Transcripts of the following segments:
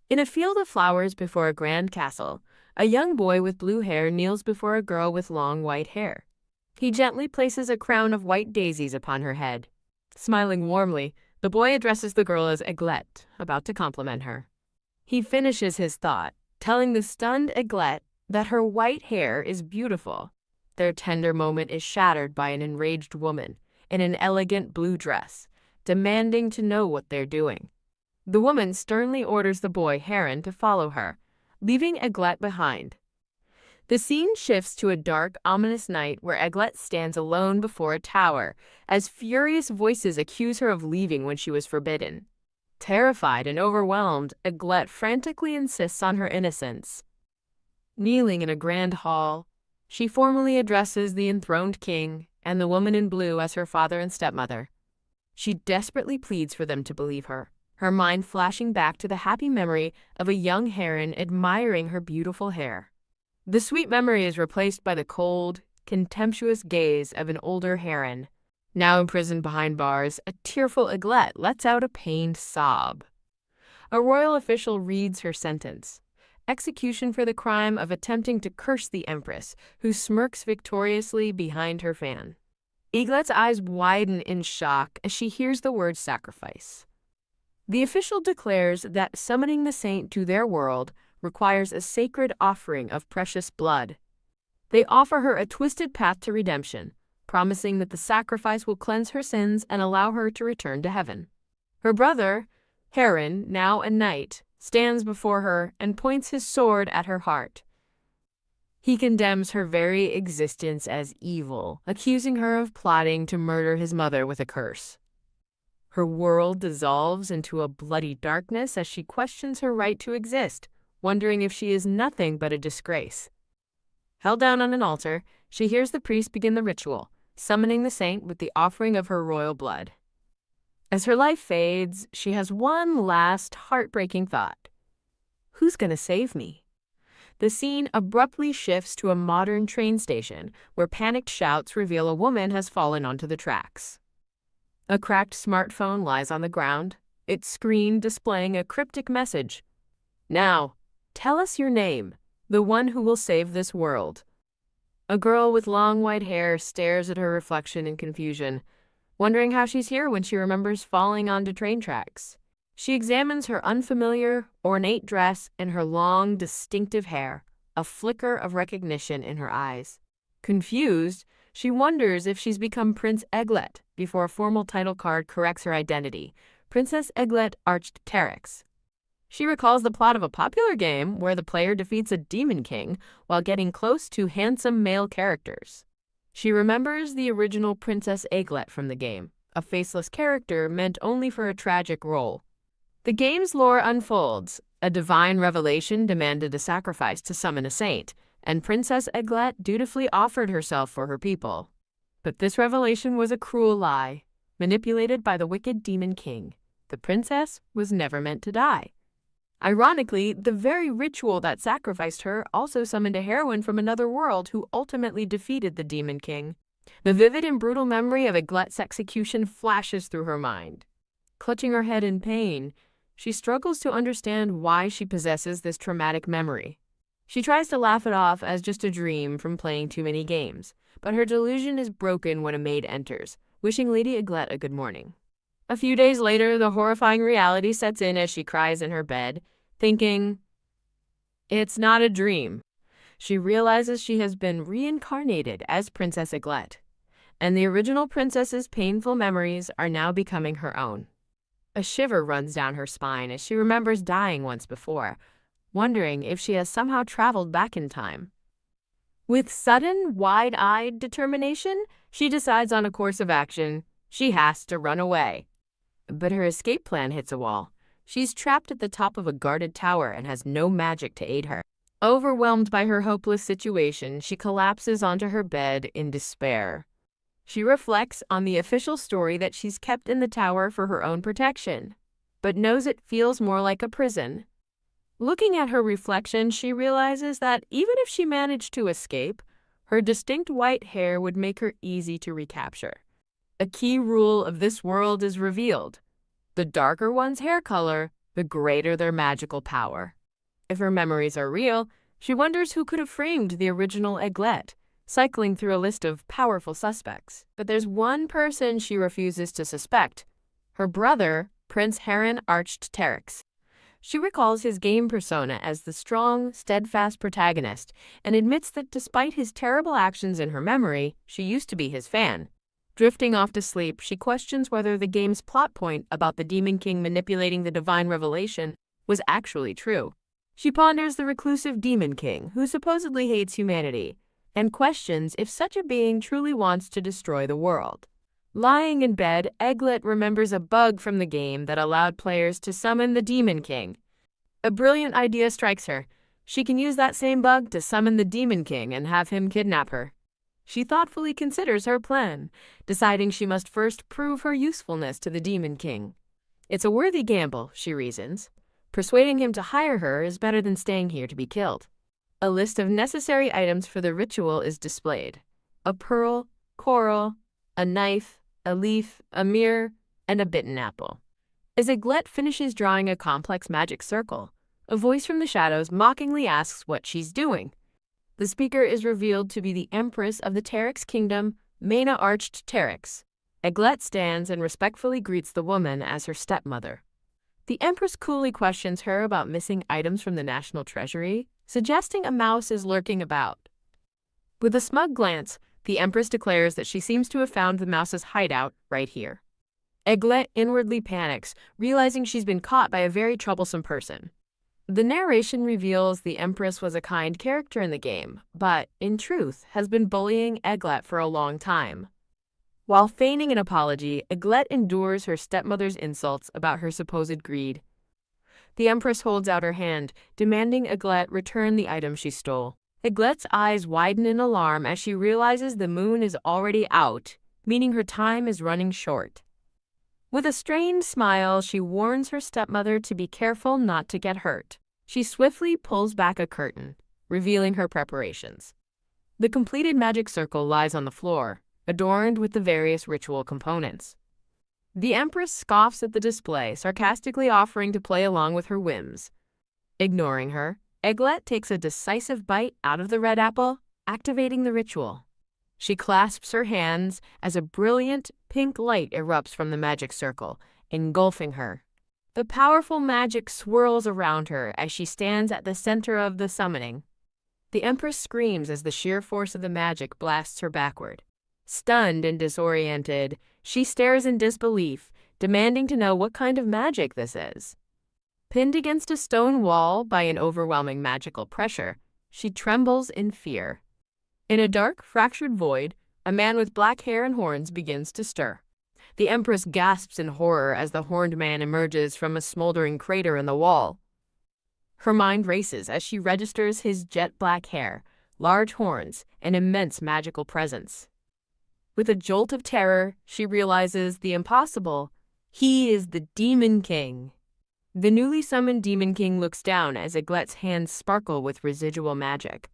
In a field of flowers before a grand castle, a young boy with blue hair kneels before a girl with long white hair. He gently places a crown of white daisies upon her head. Smiling warmly, the boy addresses the girl as Aiglette, about to compliment her. He finishes his thought, telling the stunned Aiglette that her white hair is beautiful. Their tender moment is shattered by an enraged woman in an elegant blue dress, demanding to know what they're doing. The woman sternly orders the boy Heron to follow her, leaving Aiglette behind. The scene shifts to a dark, ominous night where Aiglette stands alone before a tower, as furious voices accuse her of leaving when she was forbidden. Terrified and overwhelmed, Aiglette frantically insists on her innocence. Kneeling in a grand hall, she formally addresses the enthroned king and the woman in blue as her father and stepmother. She desperately pleads for them to believe her, her mind flashing back to the happy memory of a young heron admiring her beautiful hair. The sweet memory is replaced by the cold, contemptuous gaze of an older heron. Now imprisoned behind bars, a tearful Aiglette lets out a pained sob. A royal official reads her sentence: execution for the crime of attempting to curse the empress, who smirks victoriously behind her fan. Aiglette's eyes widen in shock as she hears the word sacrifice. The official declares that summoning the saint to their world requires a sacred offering of precious blood. They offer her a twisted path to redemption, promising that the sacrifice will cleanse her sins and allow her to return to heaven. Her brother, Heron, now a knight, stands before her and points his sword at her heart. He condemns her very existence as evil, accusing her of plotting to murder his mother with a curse. Her world dissolves into a bloody darkness as she questions her right to exist, wondering if she is nothing but a disgrace. Held down on an altar, she hears the priest begin the ritual, summoning the saint with the offering of her royal blood. As her life fades, she has one last heartbreaking thought. Who's going to save me? The scene abruptly shifts to a modern train station where panicked shouts reveal a woman has fallen onto the tracks. A cracked smartphone lies on the ground, its screen displaying a cryptic message. Now, tell us your name, the one who will save this world. A girl with long white hair stares at her reflection in confusion, wondering how she's here when she remembers falling onto train tracks. She examines her unfamiliar, ornate dress and her long, distinctive hair, a flicker of recognition in her eyes. Confused, she wonders if she's become Prince Aiglette before a formal title card corrects her identity, Princess Aiglette Archteryx. She recalls the plot of a popular game where the player defeats a demon king while getting close to handsome male characters. She remembers the original Princess Aiglette from the game, a faceless character meant only for a tragic role. The game's lore unfolds. A divine revelation demanded a sacrifice to summon a saint, and Princess Aiglette dutifully offered herself for her people. But this revelation was a cruel lie, manipulated by the wicked demon king. The princess was never meant to die. Ironically, the very ritual that sacrificed her also summoned a heroine from another world who ultimately defeated the demon king. The vivid and brutal memory of Aiglette's execution flashes through her mind. Clutching her head in pain, she struggles to understand why she possesses this traumatic memory. She tries to laugh it off as just a dream from playing too many games, but her delusion is broken when a maid enters, wishing Lady Aiglette a good morning. A few days later, the horrifying reality sets in as she cries in her bed, thinking, "It's not a dream." She realizes she has been reincarnated as Princess Aiglette, and the original princess's painful memories are now becoming her own. A shiver runs down her spine as she remembers dying once before, wondering if she has somehow traveled back in time. With sudden, wide-eyed determination, she decides on a course of action. She has to run away. But her escape plan hits a wall. She's trapped at the top of a guarded tower and has no magic to aid her. Overwhelmed by her hopeless situation, she collapses onto her bed in despair. She reflects on the official story that she's kept in the tower for her own protection, but knows it feels more like a prison. Looking at her reflection, she realizes that even if she managed to escape, her distinct white hair would make her easy to recapture. A key rule of this world is revealed. The darker one's hair color, the greater their magical power. If her memories are real, she wonders who could have framed the original Egglet, cycling through a list of powerful suspects. But there's one person she refuses to suspect: her brother, Prince Heron Arched Terex. She recalls his game persona as the strong, steadfast protagonist and admits that despite his terrible actions in her memory, she used to be his fan. Drifting off to sleep, she questions whether the game's plot point about the Demon King manipulating the divine revelation was actually true. She ponders the reclusive Demon King, who supposedly hates humanity, and questions if such a being truly wants to destroy the world. Lying in bed, Egglet remembers a bug from the game that allowed players to summon the Demon King. A brilliant idea strikes her. She can use that same bug to summon the Demon King and have him kidnap her. She thoughtfully considers her plan, deciding she must first prove her usefulness to the Demon King. It's a worthy gamble, she reasons. Persuading him to hire her is better than staying here to be killed. A list of necessary items for the ritual is displayed: a pearl, coral, a knife, a leaf, a mirror, and a bitten apple. As Egglet finishes drawing a complex magic circle, a voice from the shadows mockingly asks what she's doing. The speaker is revealed to be the Empress of the Terex Kingdom, Manhwa Arched Terex. Egglet stands and respectfully greets the woman as her stepmother. The Empress coolly questions her about missing items from the national treasury, suggesting a mouse is lurking about. With a smug glance, the Empress declares that she seems to have found the mouse's hideout right here. Egglet inwardly panics, realizing she's been caught by a very troublesome person. The narration reveals the Empress was a kind character in the game, but, in truth, has been bullying Egglet for a long time. While feigning an apology, Egglet endures her stepmother's insults about her supposed greed. The Empress holds out her hand, demanding Egglet return the item she stole. Egglet's eyes widen in alarm as she realizes the moon is already out, meaning her time is running short. With a strained smile, she warns her stepmother to be careful not to get hurt. She swiftly pulls back a curtain, revealing her preparations. The completed magic circle lies on the floor, adorned with the various ritual components. The Empress scoffs at the display, sarcastically offering to play along with her whims. Ignoring her, Egglet takes a decisive bite out of the red apple, activating the ritual. She clasps her hands as a brilliant pink light erupts from the magic circle, engulfing her. The powerful magic swirls around her as she stands at the center of the summoning. The Empress screams as the sheer force of the magic blasts her backward. Stunned and disoriented, she stares in disbelief, demanding to know what kind of magic this is. Pinned against a stone wall by an overwhelming magical pressure, she trembles in fear. In a dark, fractured void, a man with black hair and horns begins to stir. The Empress gasps in horror as the horned man emerges from a smoldering crater in the wall. Her mind races as she registers his jet-black hair, large horns, and immense magical presence. With a jolt of terror, she realizes the impossible. He is the Demon King. The newly summoned Demon King looks down as Egglet's hands sparkle with residual magic.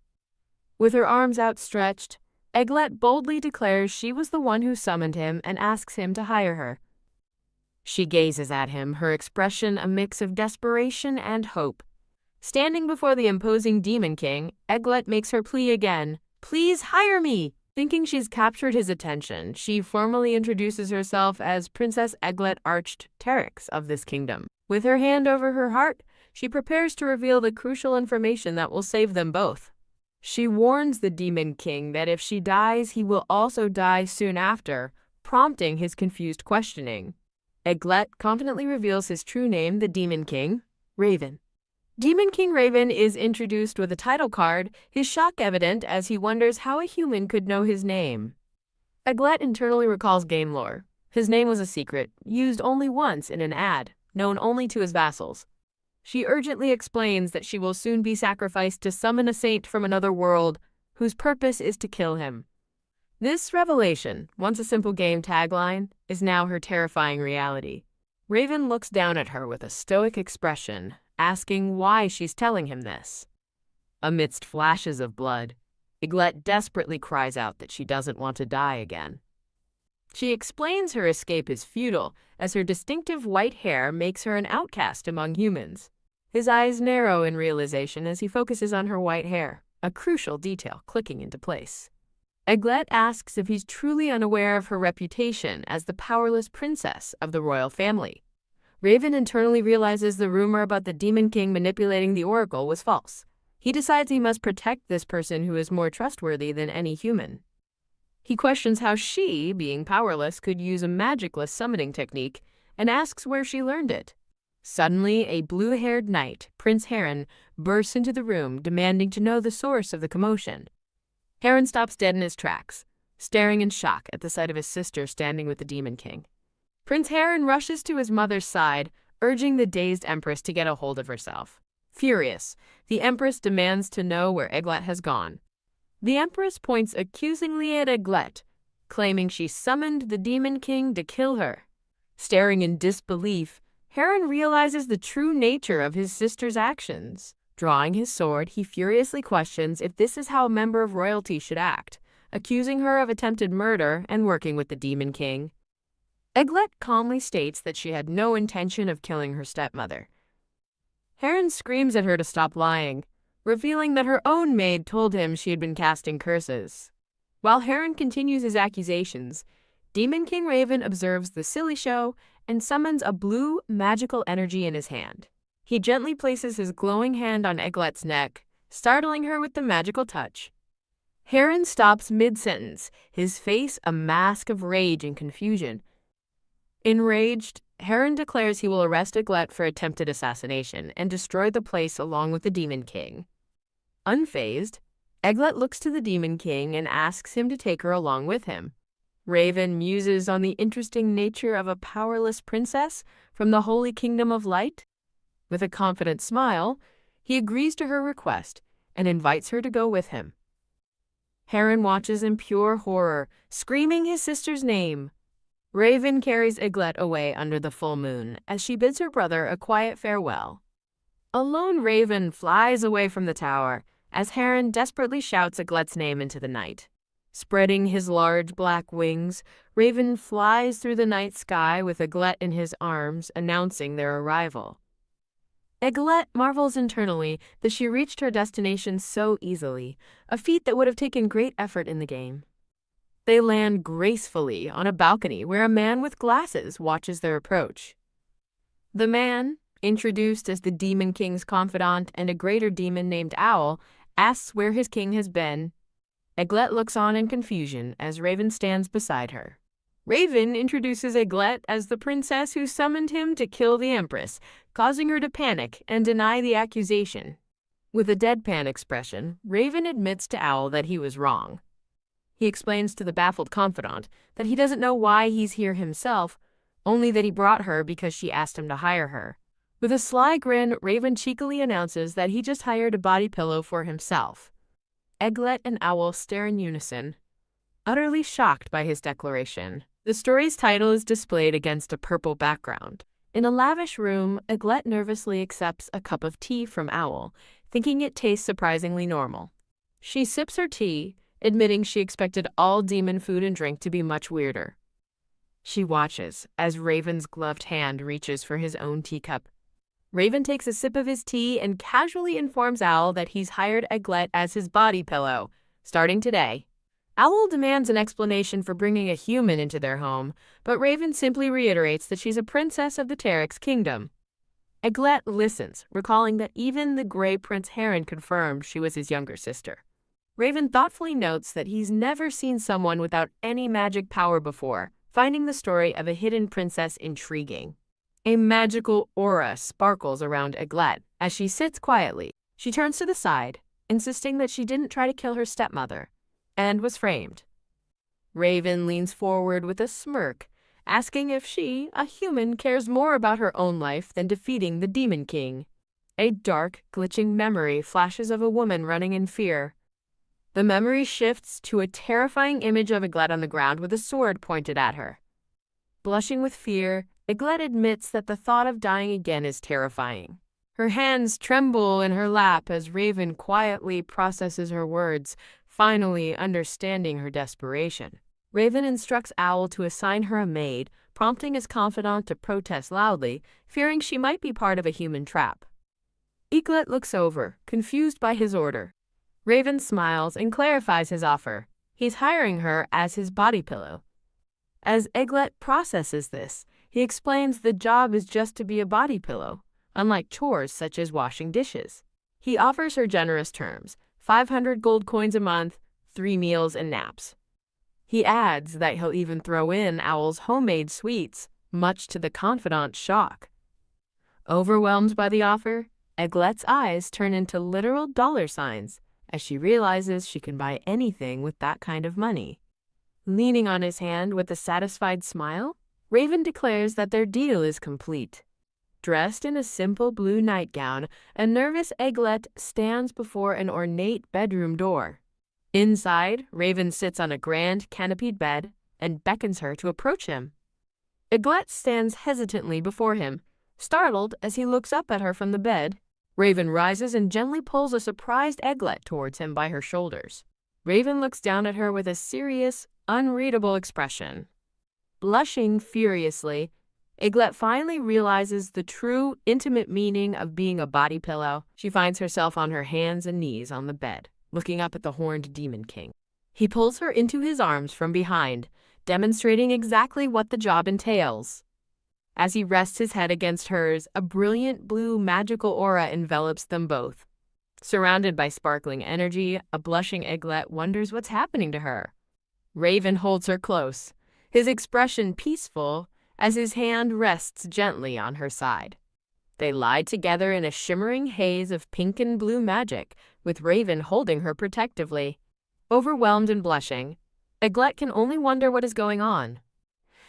With her arms outstretched, Egglet boldly declares she was the one who summoned him and asks him to hire her. She gazes at him, her expression a mix of desperation and hope. Standing before the imposing Demon King, Egglet makes her plea again, "Please hire me!" Thinking she's captured his attention, she formally introduces herself as Princess Egglet Arched Terex of this kingdom. With her hand over her heart, she prepares to reveal the crucial information that will save them both. She warns the Demon King that if she dies, he will also die soon after, prompting his confused questioning. Egglet confidently reveals his true name, the Demon King, Raven. Demon King Raven is introduced with a title card, his shock evident as he wonders how a human could know his name. Egglet internally recalls game lore. His name was a secret, used only once in an ad, known only to his vassals. She urgently explains that she will soon be sacrificed to summon a saint from another world, whose purpose is to kill him. This revelation, once a simple game tagline, is now her terrifying reality. Raven looks down at her with a stoic expression, asking why she's telling him this. Amidst flashes of blood, Egglet desperately cries out that she doesn't want to die again. She explains her escape is futile, as her distinctive white hair makes her an outcast among humans. His eyes narrow in realization as he focuses on her white hair, a crucial detail clicking into place. Eglette asks if he's truly unaware of her reputation as the powerless princess of the royal family. Raven internally realizes the rumor about the Demon King manipulating the oracle was false. He decides he must protect this person who is more trustworthy than any human. He questions how she, being powerless, could use a magicless summoning technique and asks where she learned it. Suddenly, a blue-haired knight, Prince Heron, bursts into the room, demanding to know the source of the commotion. Heron stops dead in his tracks, staring in shock at the sight of his sister standing with the Demon King. Prince Heron rushes to his mother's side, urging the dazed Empress to get a hold of herself. Furious, the Empress demands to know where Eglette has gone. The Empress points accusingly at Eglette, claiming she summoned the Demon King to kill her. Staring in disbelief, Heron realizes the true nature of his sister's actions. Drawing his sword, he furiously questions if this is how a member of royalty should act, accusing her of attempted murder and working with the Demon King. Eglette calmly states that she had no intention of killing her stepmother. Heron screams at her to stop lying, revealing that her own maid told him she had been casting curses. While Heron continues his accusations, Demon King Raven observes the silly show and summons a blue, magical energy in his hand. He gently places his glowing hand on Eglette's neck, startling her with the magical touch. Heron stops mid-sentence, his face a mask of rage and confusion. Enraged, Heron declares he will arrest Eglette for attempted assassination and destroy the place along with the Demon King. Unfazed, Eglette looks to the Demon King and asks him to take her along with him. Raven muses on the interesting nature of a powerless princess from the Holy Kingdom of Light. With a confident smile, he agrees to her request and invites her to go with him. Heron watches in pure horror, screaming his sister's name. Raven carries Eglette away under the full moon as she bids her brother a quiet farewell. A lone raven flies away from the tower as Heron desperately shouts Eglette's name into the night. Spreading his large black wings, Raven flies through the night sky with Eglette in his arms, announcing their arrival. Eglette marvels internally that she reached her destination so easily, a feat that would have taken great effort in the game. They land gracefully on a balcony where a man with glasses watches their approach. The man, introduced as the Demon King's confidant and a greater demon named Owl, asks where his king has been. Eglette looks on in confusion as Raven stands beside her. Raven introduces Eglette as the princess who summoned him to kill the Empress, causing her to panic and deny the accusation. With a deadpan expression, Raven admits to Owl that he was wrong. He explains to the baffled confidant that he doesn't know why he's here himself, only that he brought her because she asked him to hire her. With a sly grin, Raven cheekily announces that he just hired a body pillow for himself. Eglette and Owl stare in unison, utterly shocked by his declaration. The story's title is displayed against a purple background. In a lavish room, Eglette nervously accepts a cup of tea from Owl, thinking it tastes surprisingly normal. She sips her tea, admitting she expected all demon food and drink to be much weirder. She watches as Raven's gloved hand reaches for his own teacup. Raven takes a sip of his tea and casually informs Owl that he's hired Eglette as his body pillow, starting today. Owl demands an explanation for bringing a human into their home, but Raven simply reiterates that she's a princess of the Terex kingdom. Eglette listens, recalling that even the Grey Prince Heron confirmed she was his younger sister. Raven thoughtfully notes that he's never seen someone without any magic power before, finding the story of a hidden princess intriguing. A magical aura sparkles around Eglette as she sits quietly. She turns to the side, insisting that she didn't try to kill her stepmother, and was framed. Raven leans forward with a smirk, asking if she, a human, cares more about her own life than defeating the Demon King. A dark, glitching memory flashes of a woman running in fear. The memory shifts to a terrifying image of Eglette on the ground with a sword pointed at her. Blushing with fear, Eglette admits that the thought of dying again is terrifying. Her hands tremble in her lap as Raven quietly processes her words, finally understanding her desperation. Raven instructs Owl to assign her a maid, prompting his confidant to protest loudly, fearing she might be part of a human trap. Eaglet looks over, confused by his order. Raven smiles and clarifies his offer. He's hiring her as his body pillow. As Eaglet processes this, he explains the job is just to be a body pillow, unlike chores such as washing dishes. He offers her generous terms, 500 gold coins a month, 3 meals and naps. He adds that he'll even throw in Owl's homemade sweets, much to the confidant's shock. Overwhelmed by the offer, Eaglet's eyes turn into literal dollar signs as she realizes she can buy anything with that kind of money. Leaning on his hand with a satisfied smile, Raven declares that their deal is complete. Dressed in a simple blue nightgown, a nervous Eaglet stands before an ornate bedroom door. Inside, Raven sits on a grand canopied bed and beckons her to approach him. Eaglet stands hesitantly before him, startled as he looks up at her from the bed. Raven rises and gently pulls a surprised Eaglet towards him by her shoulders. Raven looks down at her with a serious, unreadable expression. Blushing furiously, Eaglet finally realizes the true, intimate meaning of being a body pillow. She finds herself on her hands and knees on the bed, looking up at the horned demon king. He pulls her into his arms from behind, demonstrating exactly what the job entails. As he rests his head against hers, a brilliant blue magical aura envelops them both. Surrounded by sparkling energy, a blushing Eaglet wonders what's happening to her. Raven holds her close, his expression peaceful as his hand rests gently on her side. They lie together in a shimmering haze of pink and blue magic, with Raven holding her protectively. Overwhelmed and blushing, Eaglet can only wonder what is going on.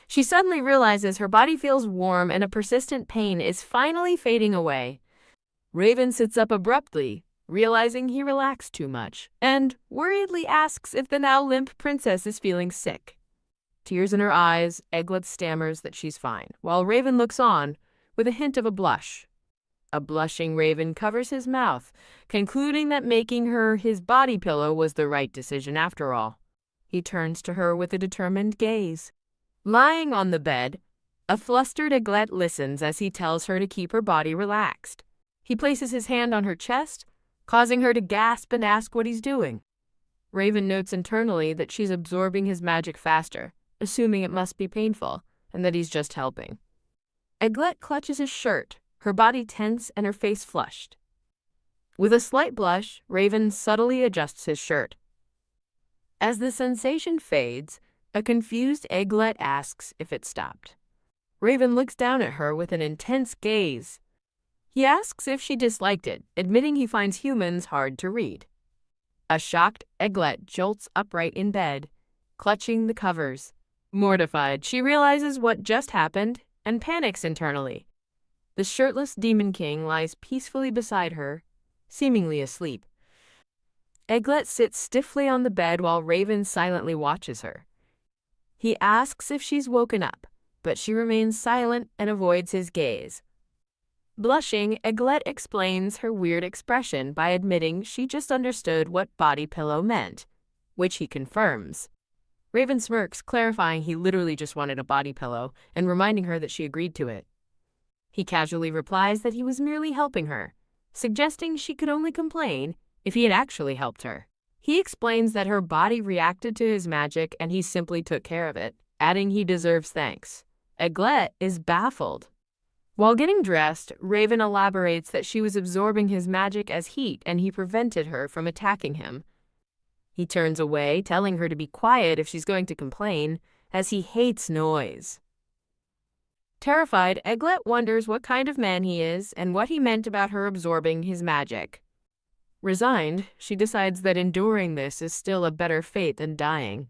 She suddenly realizes her body feels warm and a persistent pain is finally fading away. Raven sits up abruptly, realizing he relaxed too much, and worriedly asks if the now limp princess is feeling sick. Tears in her eyes, Eaglet stammers that she's fine, while Raven looks on, with a hint of a blush. A blushing Raven covers his mouth, concluding that making her his body pillow was the right decision after all. He turns to her with a determined gaze. Lying on the bed, a flustered Eaglet listens as he tells her to keep her body relaxed. He places his hand on her chest, causing her to gasp and ask what he's doing. Raven notes internally that she's absorbing his magic faster, assuming it must be painful, and that he's just helping. Eaglet clutches his shirt, her body tense and her face flushed. With a slight blush, Raven subtly adjusts his shirt. As the sensation fades, a confused Eaglet asks if it stopped. Raven looks down at her with an intense gaze. He asks if she disliked it, admitting he finds humans hard to read. A shocked Eaglet jolts upright in bed, clutching the covers. Mortified, she realizes what just happened and panics internally. The shirtless Demon King lies peacefully beside her, seemingly asleep. Eaglet sits stiffly on the bed while Raven silently watches her. He asks if she's woken up, but she remains silent and avoids his gaze. Blushing, Eaglet explains her weird expression by admitting she just understood what body pillow meant, which he confirms. Raven smirks, clarifying he literally just wanted a body pillow and reminding her that she agreed to it. He casually replies that he was merely helping her, suggesting she could only complain if he had actually helped her. He explains that her body reacted to his magic and he simply took care of it, adding he deserves thanks. Eaglet is baffled. While getting dressed, Raven elaborates that she was absorbing his magic as heat and he prevented her from attacking him. He turns away, telling her to be quiet if she's going to complain, as he hates noise. Terrified, Eaglet wonders what kind of man he is and what he meant about her absorbing his magic. Resigned, she decides that enduring this is still a better fate than dying.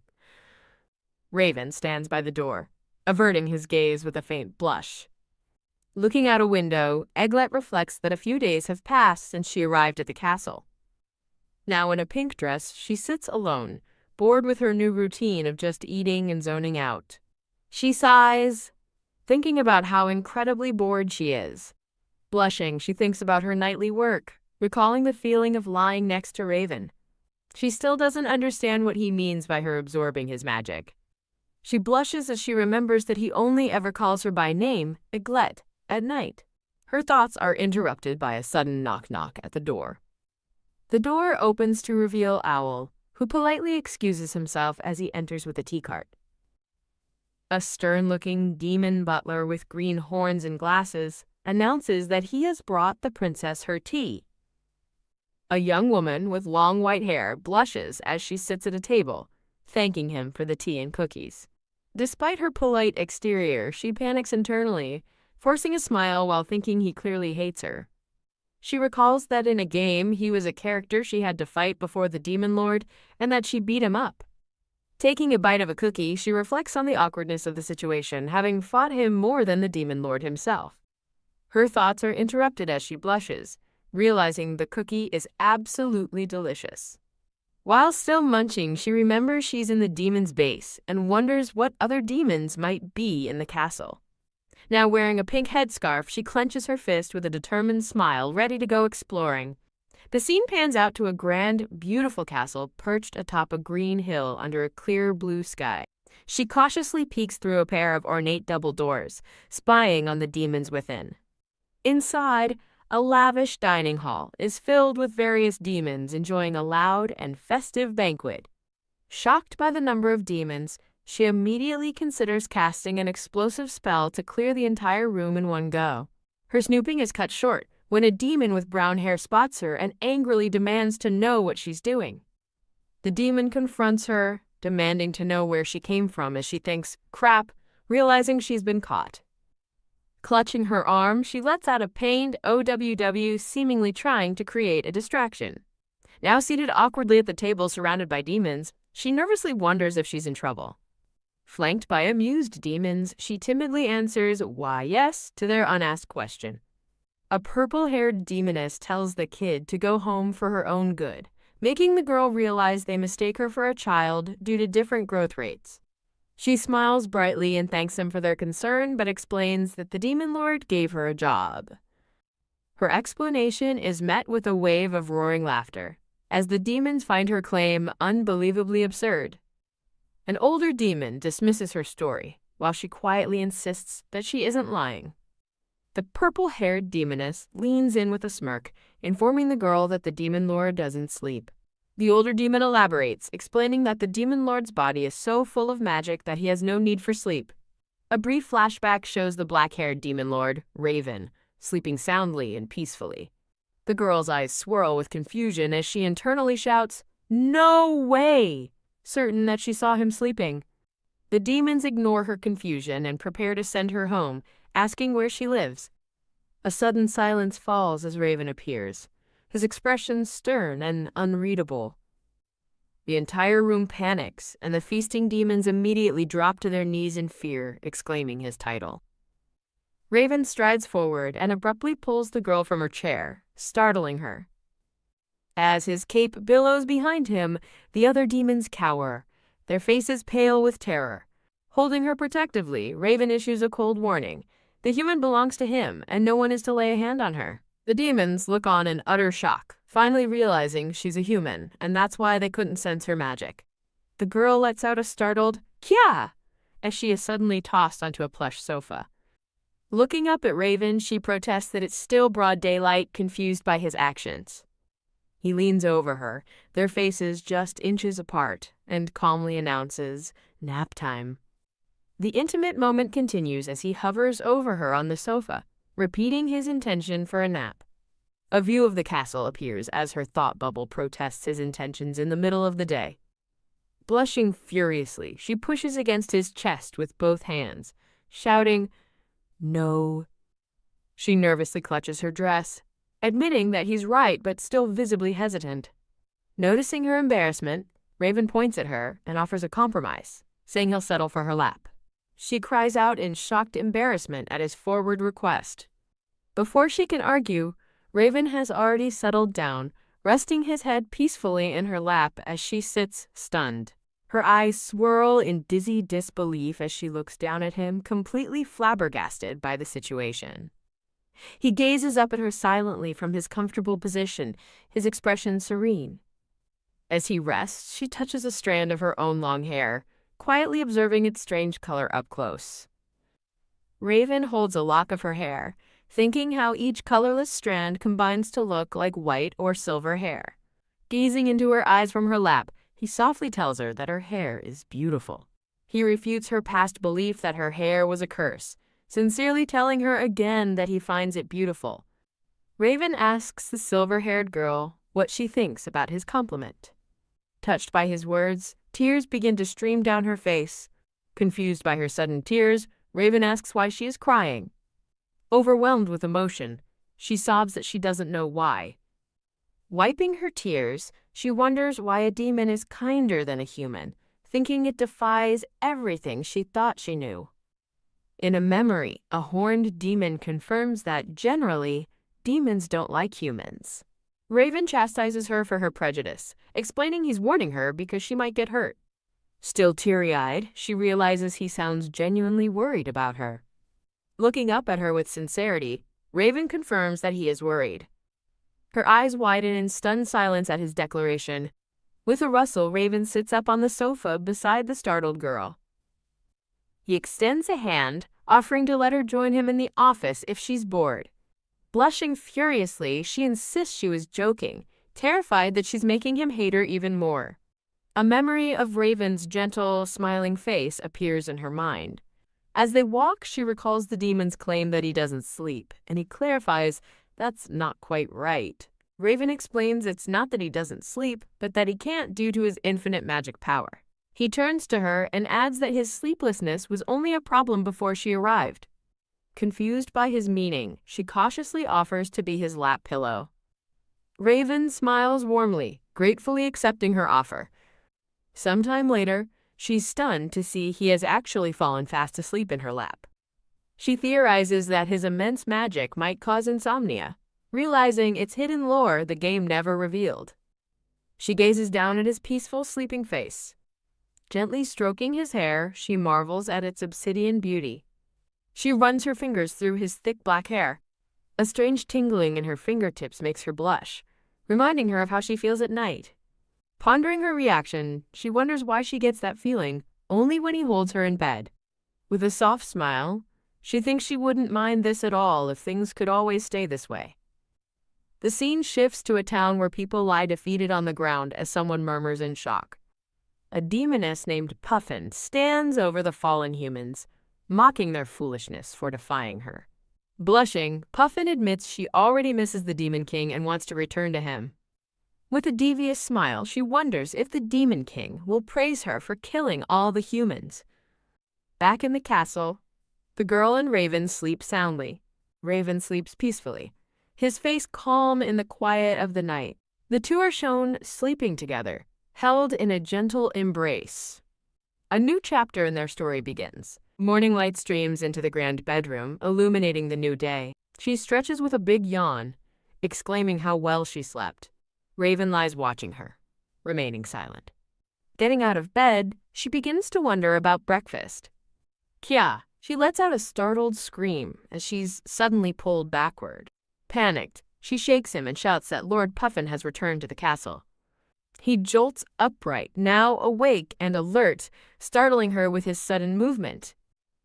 Raven stands by the door, averting his gaze with a faint blush. Looking out a window, Eaglet reflects that a few days have passed since she arrived at the castle. Now in a pink dress, she sits alone, bored with her new routine of just eating and zoning out. She sighs, thinking about how incredibly bored she is. Blushing, she thinks about her nightly work, recalling the feeling of lying next to Raven. She still doesn't understand what he means by her absorbing his magic. She blushes as she remembers that he only ever calls her by name, Eglet, at night. Her thoughts are interrupted by a sudden knock-knock at the door. The door opens to reveal Owl, who politely excuses himself as he enters with a tea cart. A stern-looking demon butler with green horns and glasses announces that he has brought the princess her tea. A young woman with long white hair blushes as she sits at a table, thanking him for the tea and cookies. Despite her polite exterior, she panics internally, forcing a smile while thinking he clearly hates her. She recalls that in a game he was a character she had to fight before the Demon Lord and that she beat him up. Taking a bite of a cookie, she reflects on the awkwardness of the situation, having fought him more than the Demon Lord himself. Her thoughts are interrupted as she blushes, realizing the cookie is absolutely delicious. While still munching, she remembers she's in the demon's base and wonders what other demons might be in the castle. Now wearing a pink headscarf, she clenches her fist with a determined smile, ready to go exploring. The scene pans out to a grand, beautiful castle perched atop a green hill under a clear blue sky. She cautiously peeks through a pair of ornate double doors, spying on the demons within. Inside, a lavish dining hall is filled with various demons enjoying a loud and festive banquet. Shocked by the number of demons, she immediately considers casting an explosive spell to clear the entire room in one go. Her snooping is cut short when a demon with brown hair spots her and angrily demands to know what she's doing. The demon confronts her, demanding to know where she came from as she thinks, crap, realizing she's been caught. Clutching her arm, she lets out a pained OWW, seemingly trying to create a distraction. Now seated awkwardly at the table surrounded by demons, she nervously wonders if she's in trouble. Flanked by amused demons, she timidly answers, "Why, yes," to their unasked question. A purple-haired demoness tells the kid to go home for her own good, making the girl realize they mistake her for a child due to different growth rates. She smiles brightly and thanks them for their concern, but explains that the Demon Lord gave her a job. Her explanation is met with a wave of roaring laughter, as the demons find her claim unbelievably absurd. An older demon dismisses her story, while she quietly insists that she isn't lying. The purple-haired demoness leans in with a smirk, informing the girl that the Demon Lord doesn't sleep. The older demon elaborates, explaining that the Demon Lord's body is so full of magic that he has no need for sleep. A brief flashback shows the black-haired Demon Lord, Raven, sleeping soundly and peacefully. The girl's eyes swirl with confusion as she internally shouts, "No way!" certain that she saw him sleeping. The demons ignore her confusion and prepare to send her home, asking where she lives. A sudden silence falls as Raven appears, his expression stern and unreadable. The entire room panics, and the feasting demons immediately drop to their knees in fear, exclaiming his title. Raven strides forward and abruptly pulls the girl from her chair, startling her. As his cape billows behind him, the other demons cower, their faces pale with terror. Holding her protectively, Raven issues a cold warning. The human belongs to him, and no one is to lay a hand on her. The demons look on in utter shock, finally realizing she's a human, and that's why they couldn't sense her magic. The girl lets out a startled "Kya!" as she is suddenly tossed onto a plush sofa. Looking up at Raven, she protests that it's still broad daylight, confused by his actions. He leans over her, their faces just inches apart, and calmly announces, "Nap time." The intimate moment continues as he hovers over her on the sofa, repeating his intention for a nap. A view of the castle appears as her thought bubble protests his intentions in the middle of the day. Blushing furiously, she pushes against his chest with both hands, shouting, "No." She nervously clutches her dress, admitting that he's right but still visibly hesitant. Noticing her embarrassment, Raven points at her and offers a compromise, saying he'll settle for her lap. She cries out in shocked embarrassment at his forward request. Before she can argue, Raven has already settled down, resting his head peacefully in her lap as she sits stunned. Her eyes swirl in dizzy disbelief as she looks down at him, completely flabbergasted by the situation. He gazes up at her silently from his comfortable position, his expression serene. As he rests, she touches a strand of her own long hair, quietly observing its strange color up close. Raven holds a lock of her hair, thinking how each colorless strand combines to look like white or silver hair. Gazing into her eyes from her lap, he softly tells her that her hair is beautiful. He refutes her past belief that her hair was a curse, sincerely telling her again that he finds it beautiful. Raven asks the silver-haired girl what she thinks about his compliment. Touched by his words, tears begin to stream down her face. Confused by her sudden tears, Raven asks why she is crying. Overwhelmed with emotion, she sobs that she doesn't know why. Wiping her tears, she wonders why a demon is kinder than a human, thinking it defies everything she thought she knew. In a memory, a horned demon confirms that, generally, demons don't like humans. Raven chastises her for her prejudice, explaining he's warning her because she might get hurt. Still teary-eyed, she realizes he sounds genuinely worried about her. Looking up at her with sincerity, Raven confirms that he is worried. Her eyes widen in stunned silence at his declaration. With a rustle, Raven sits up on the sofa beside the startled girl. He extends a hand, offering to let her join him in the office if she's bored. Blushing furiously, she insists she was joking, terrified that she's making him hate her even more. A memory of Raven's gentle, smiling face appears in her mind. As they walk, she recalls the demon's claim that he doesn't sleep, and he clarifies that's not quite right. Raven explains it's not that he doesn't sleep, but that he can't due to his infinite magic power. He turns to her and adds that his sleeplessness was only a problem before she arrived. Confused by his meaning, she cautiously offers to be his lap pillow. Raven smiles warmly, gratefully accepting her offer. Sometime later, she's stunned to see he has actually fallen fast asleep in her lap. She theorizes that his immense magic might cause insomnia, realizing its hidden lore the game never revealed. She gazes down at his peaceful, sleeping face. Gently stroking his hair, she marvels at its obsidian beauty. She runs her fingers through his thick black hair. A strange tingling in her fingertips makes her blush, reminding her of how she feels at night. Pondering her reaction, she wonders why she gets that feeling only when he holds her in bed. With a soft smile, she thinks she wouldn't mind this at all if things could always stay this way. The scene shifts to a town where people lie defeated on the ground as someone murmurs in shock. A demoness named Puffin stands over the fallen humans, mocking their foolishness for defying her. Blushing, Puffin admits she already misses the Demon King and wants to return to him. With a devious smile, she wonders if the Demon King will praise her for killing all the humans. Back in the castle, the girl and Raven sleep soundly. Raven sleeps peacefully, his face calm in the quiet of the night. The two are shown sleeping together, held in a gentle embrace. A new chapter in their story begins. Morning light streams into the grand bedroom, illuminating the new day. She stretches with a big yawn, exclaiming how well she slept. Raven lies watching her, remaining silent. Getting out of bed, she begins to wonder about breakfast. Kya, she lets out a startled scream as she's suddenly pulled backward. Panicked, she shakes him and shouts that Lord Puffin has returned to the castle. He jolts upright, now awake and alert, startling her with his sudden movement.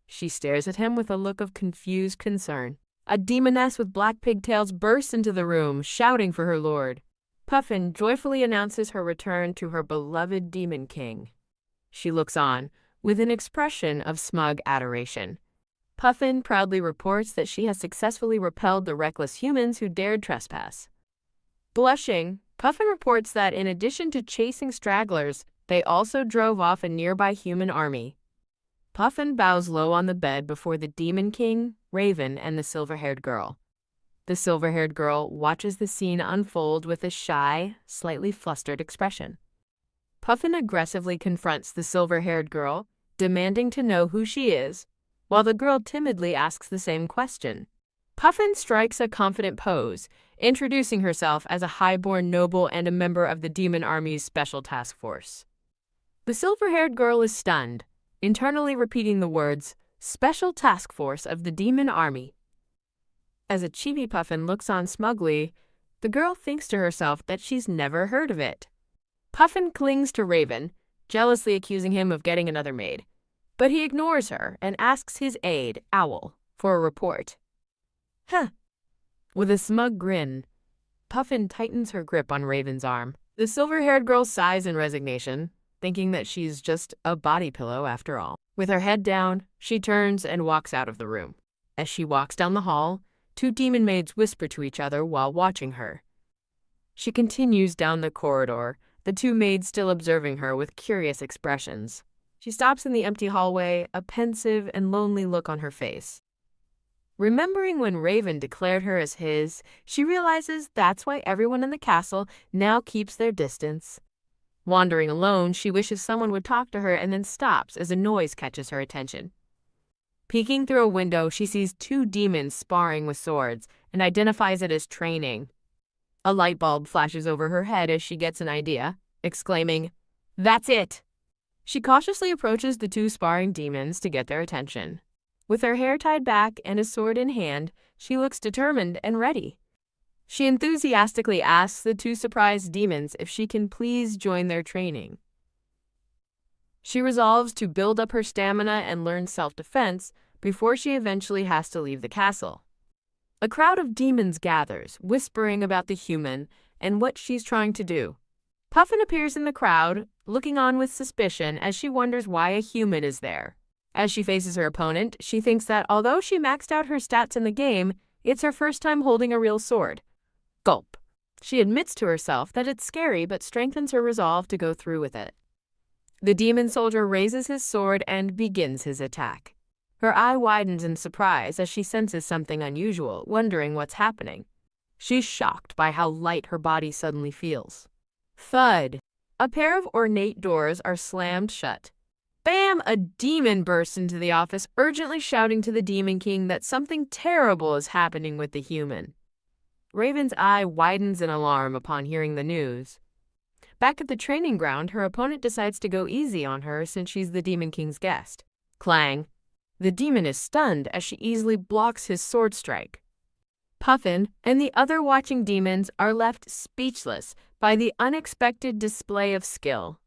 She stares at him with a look of confused concern. A demoness with black pigtails bursts into the room, shouting for her lord. Puffin joyfully announces her return to her beloved Demon King. She looks on, with an expression of smug adoration. Puffin proudly reports that she has successfully repelled the reckless humans who dared trespass. Blushing, Puffin reports that in addition to chasing stragglers, they also drove off a nearby human army. Puffin bows low on the bed before the Demon King, Raven, and the silver-haired girl. The silver-haired girl watches the scene unfold with a shy, slightly flustered expression. Puffin aggressively confronts the silver-haired girl, demanding to know who she is, while the girl timidly asks the same question. Puffin strikes a confident pose, introducing herself as a high-born noble and a member of the Demon Army's Special Task Force. The silver-haired girl is stunned, internally repeating the words, Special Task Force of the Demon Army. As a chibi Puffin looks on smugly, the girl thinks to herself that she's never heard of it. Puffin clings to Raven, jealously accusing him of getting another maid. But he ignores her and asks his aide, Owl, for a report. Huh. With a smug grin, Puffin tightens her grip on Raven's arm. The silver-haired girl sighs in resignation, thinking that she's just a body pillow after all. With her head down, she turns and walks out of the room. As she walks down the hall, two demon maids whisper to each other while watching her. She continues down the corridor, the two maids still observing her with curious expressions. She stops in the empty hallway, a pensive and lonely look on her face. Remembering when Raven declared her as his, she realizes that's why everyone in the castle now keeps their distance. Wandering alone, she wishes someone would talk to her and then stops as a noise catches her attention. Peeking through a window, she sees two demons sparring with swords and identifies it as training. A light bulb flashes over her head as she gets an idea, exclaiming, "That's it!" She cautiously approaches the two sparring demons to get their attention. With her hair tied back and a sword in hand, she looks determined and ready. She enthusiastically asks the two surprised demons if she can please join their training. She resolves to build up her stamina and learn self-defense before she eventually has to leave the castle. A crowd of demons gathers, whispering about the human and what she's trying to do. Puffin appears in the crowd, looking on with suspicion as she wonders why a human is there. As she faces her opponent, she thinks that although she maxed out her stats in the game, it's her first time holding a real sword. Gulp. She admits to herself that it's scary but strengthens her resolve to go through with it. The demon soldier raises his sword and begins his attack. Her eye widens in surprise as she senses something unusual, wondering what's happening. She's shocked by how light her body suddenly feels. Thud. A pair of ornate doors are slammed shut. Bam! A demon bursts into the office, urgently shouting to the Demon King that something terrible is happening with the human. Raven's eye widens in alarm upon hearing the news. Back at the training ground, her opponent decides to go easy on her since she's the Demon King's guest. Clang. The demon is stunned as she easily blocks his sword strike. Puffin and the other watching demons are left speechless by the unexpected display of skill.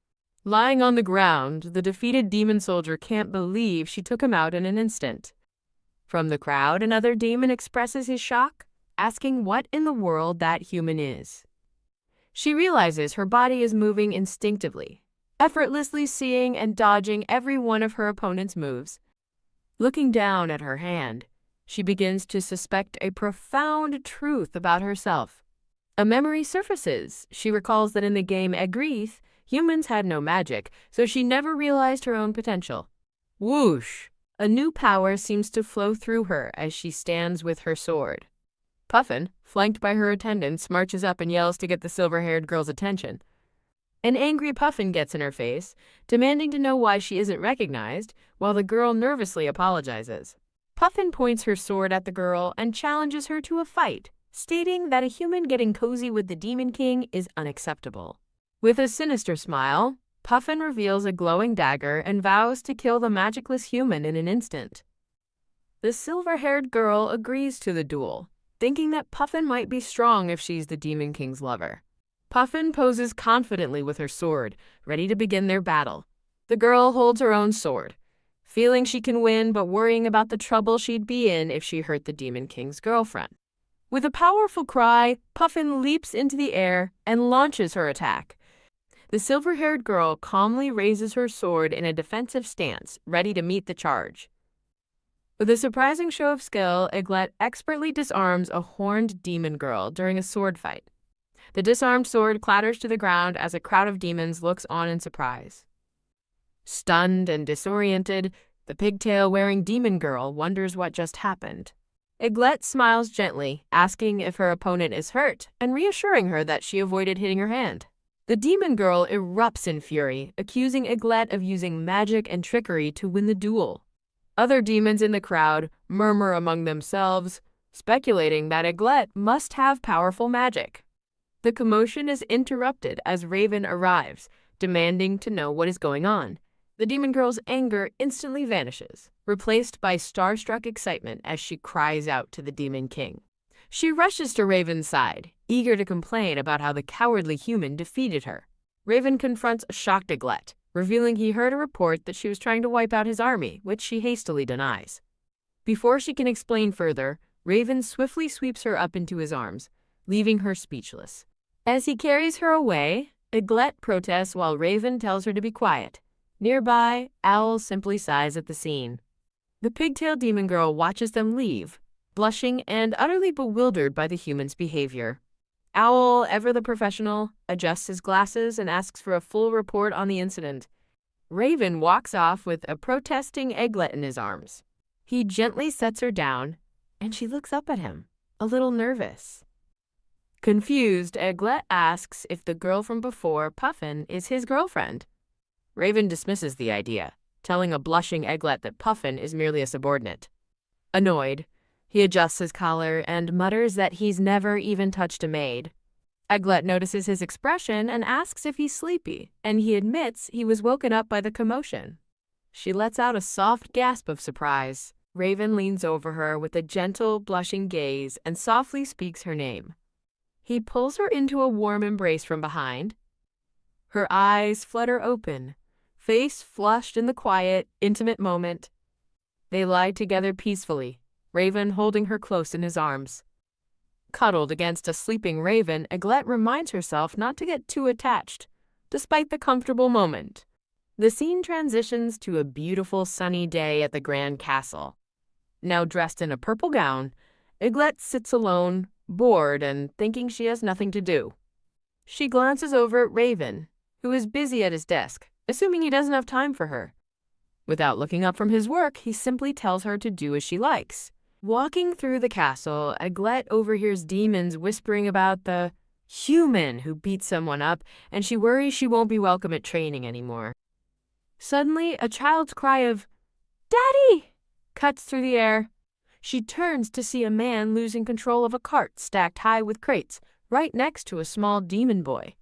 Lying on the ground, the defeated demon soldier can't believe she took him out in an instant. From the crowd, another demon expresses his shock, asking what in the world that human is. She realizes her body is moving instinctively, effortlessly seeing and dodging every one of her opponent's moves. Looking down at her hand, she begins to suspect a profound truth about herself. A memory surfaces. She recalls that in the game Egreeth, humans had no magic, so she never realized her own potential. Whoosh! A new power seems to flow through her as she stands with her sword. Puffin, flanked by her attendants, marches up and yells to get the silver-haired girl's attention. An angry Puffin gets in her face, demanding to know why she isn't recognized, while the girl nervously apologizes. Puffin points her sword at the girl and challenges her to a fight, stating that a human getting cozy with the Demon King is unacceptable. With a sinister smile, Puffin reveals a glowing dagger and vows to kill the magicless human in an instant. The silver-haired girl agrees to the duel, thinking that Puffin might be strong if she's the Demon King's lover. Puffin poses confidently with her sword, ready to begin their battle. The girl holds her own sword, feeling she can win but worrying about the trouble she'd be in if she hurt the Demon King's girlfriend. With a powerful cry, Puffin leaps into the air and launches her attack. The silver-haired girl calmly raises her sword in a defensive stance, ready to meet the charge. With a surprising show of skill, Eglet expertly disarms a horned demon girl during a sword fight. The disarmed sword clatters to the ground as a crowd of demons looks on in surprise. Stunned and disoriented, the pigtail-wearing demon girl wonders what just happened. Eglet smiles gently, asking if her opponent is hurt and reassuring her that she avoided hitting her hand. The demon girl erupts in fury, accusing Eglet of using magic and trickery to win the duel. Other demons in the crowd murmur among themselves, speculating that Eglet must have powerful magic. The commotion is interrupted as Raven arrives, demanding to know what is going on. The demon girl's anger instantly vanishes, replaced by starstruck excitement as she cries out to the Demon King. She rushes to Raven's side, eager to complain about how the cowardly human defeated her. Raven confronts a shocked Eglet, revealing he heard a report that she was trying to wipe out his army, which she hastily denies. Before she can explain further, Raven swiftly sweeps her up into his arms, leaving her speechless. As he carries her away, Eglette protests while Raven tells her to be quiet. Nearby, Owl simply sighs at the scene. The pigtail demon girl watches them leave, blushing and utterly bewildered by the human's behavior. Owl, ever the professional, adjusts his glasses and asks for a full report on the incident. Raven walks off with a protesting Eglette in his arms. He gently sets her down, and she looks up at him, a little nervous. Confused, Eglette asks if the girl from before, Puffin, is his girlfriend. Raven dismisses the idea, telling a blushing Eglette that Puffin is merely a subordinate. Annoyed, he adjusts his collar and mutters that he's never even touched a maid. Eglette notices his expression and asks if he's sleepy, and he admits he was woken up by the commotion. She lets out a soft gasp of surprise. Raven leans over her with a gentle, blushing gaze and softly speaks her name. He pulls her into a warm embrace from behind. Her eyes flutter open, face flushed in the quiet, intimate moment. They lie together peacefully, Raven holding her close in his arms. Cuddled against a sleeping Raven, Eglette reminds herself not to get too attached, despite the comfortable moment. The scene transitions to a beautiful sunny day at the Grand Castle. Now dressed in a purple gown, Eglette sits alone, bored and thinking she has nothing to do. She glances over at Raven, who is busy at his desk, assuming he doesn't have time for her. Without looking up from his work, he simply tells her to do as she likes. Walking through the castle, Eglette overhears demons whispering about the human who beat someone up, and she worries she won't be welcome at training anymore. Suddenly, a child's cry of, "Daddy!" cuts through the air. She turns to see a man losing control of a cart stacked high with crates, right next to a small demon boy.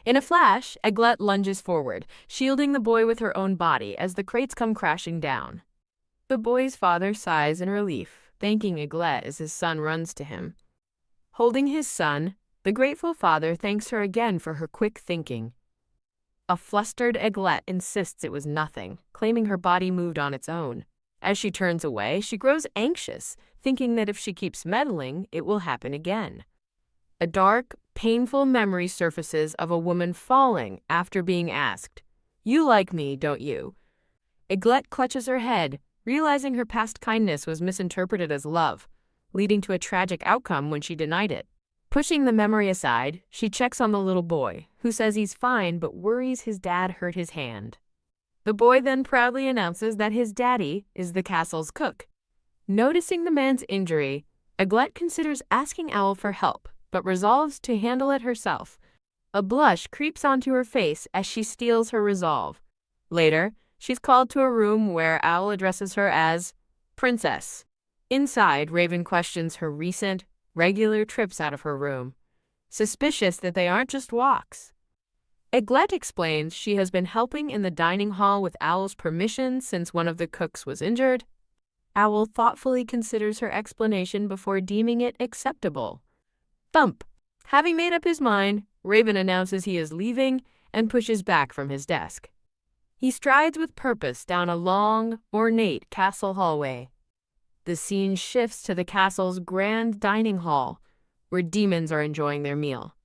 In a flash, Eglette lunges forward, shielding the boy with her own body as the crates come crashing down. The boy's father sighs in relief, thanking Eglette as his son runs to him. Holding his son, the grateful father thanks her again for her quick thinking. A flustered Eglette insists it was nothing, claiming her body moved on its own. As she turns away, she grows anxious, thinking that if she keeps meddling, it will happen again. A dark, painful memory surfaces of a woman falling after being asked, "You like me, don't you?" Eglette clutches her head, realizing her past kindness was misinterpreted as love, leading to a tragic outcome when she denied it. Pushing the memory aside, she checks on the little boy, who says he's fine but worries his dad hurt his hand. The boy then proudly announces that his daddy is the castle's cook. Noticing the man's injury, Eglette considers asking Owl for help, but resolves to handle it herself. A blush creeps onto her face as she steels her resolve. Later, she's called to a room where Owl addresses her as Princess. Inside, Raven questions her recent, regular trips out of her room, suspicious that they aren't just walks. Eglette explains she has been helping in the dining hall with Owl's permission since one of the cooks was injured. Owl thoughtfully considers her explanation before deeming it acceptable. Thump! Having made up his mind, Raven announces he is leaving and pushes back from his desk. He strides with purpose down a long, ornate castle hallway. The scene shifts to the castle's grand dining hall, where demons are enjoying their meal.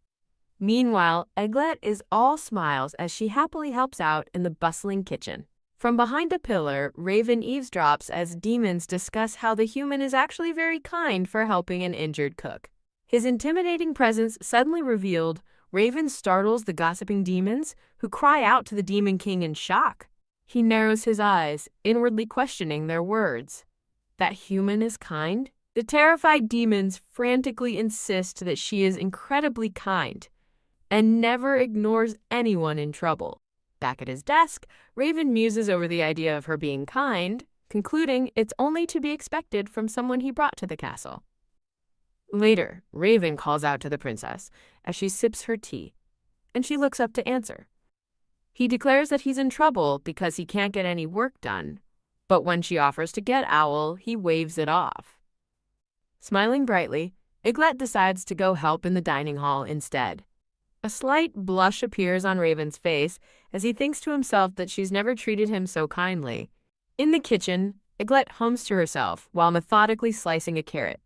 Meanwhile, Eglette is all smiles as she happily helps out in the bustling kitchen. From behind a pillar, Raven eavesdrops as demons discuss how the human is actually very kind for helping an injured cook. His intimidating presence suddenly revealed, Raven startles the gossiping demons, who cry out to the Demon King in shock. He narrows his eyes, inwardly questioning their words. That human is kind? The terrified demons frantically insist that she is incredibly kind and never ignores anyone in trouble. Back at his desk, Raven muses over the idea of her being kind, concluding it's only to be expected from someone he brought to the castle. Later, Raven calls out to the princess as she sips her tea, and she looks up to answer. He declares that he's in trouble because he can't get any work done, but when she offers to get Owl, he waves it off. Smiling brightly, Eglette decides to go help in the dining hall instead. A slight blush appears on Raven's face as he thinks to himself that she's never treated him so kindly. In the kitchen, Eglette hums to herself while methodically slicing a carrot.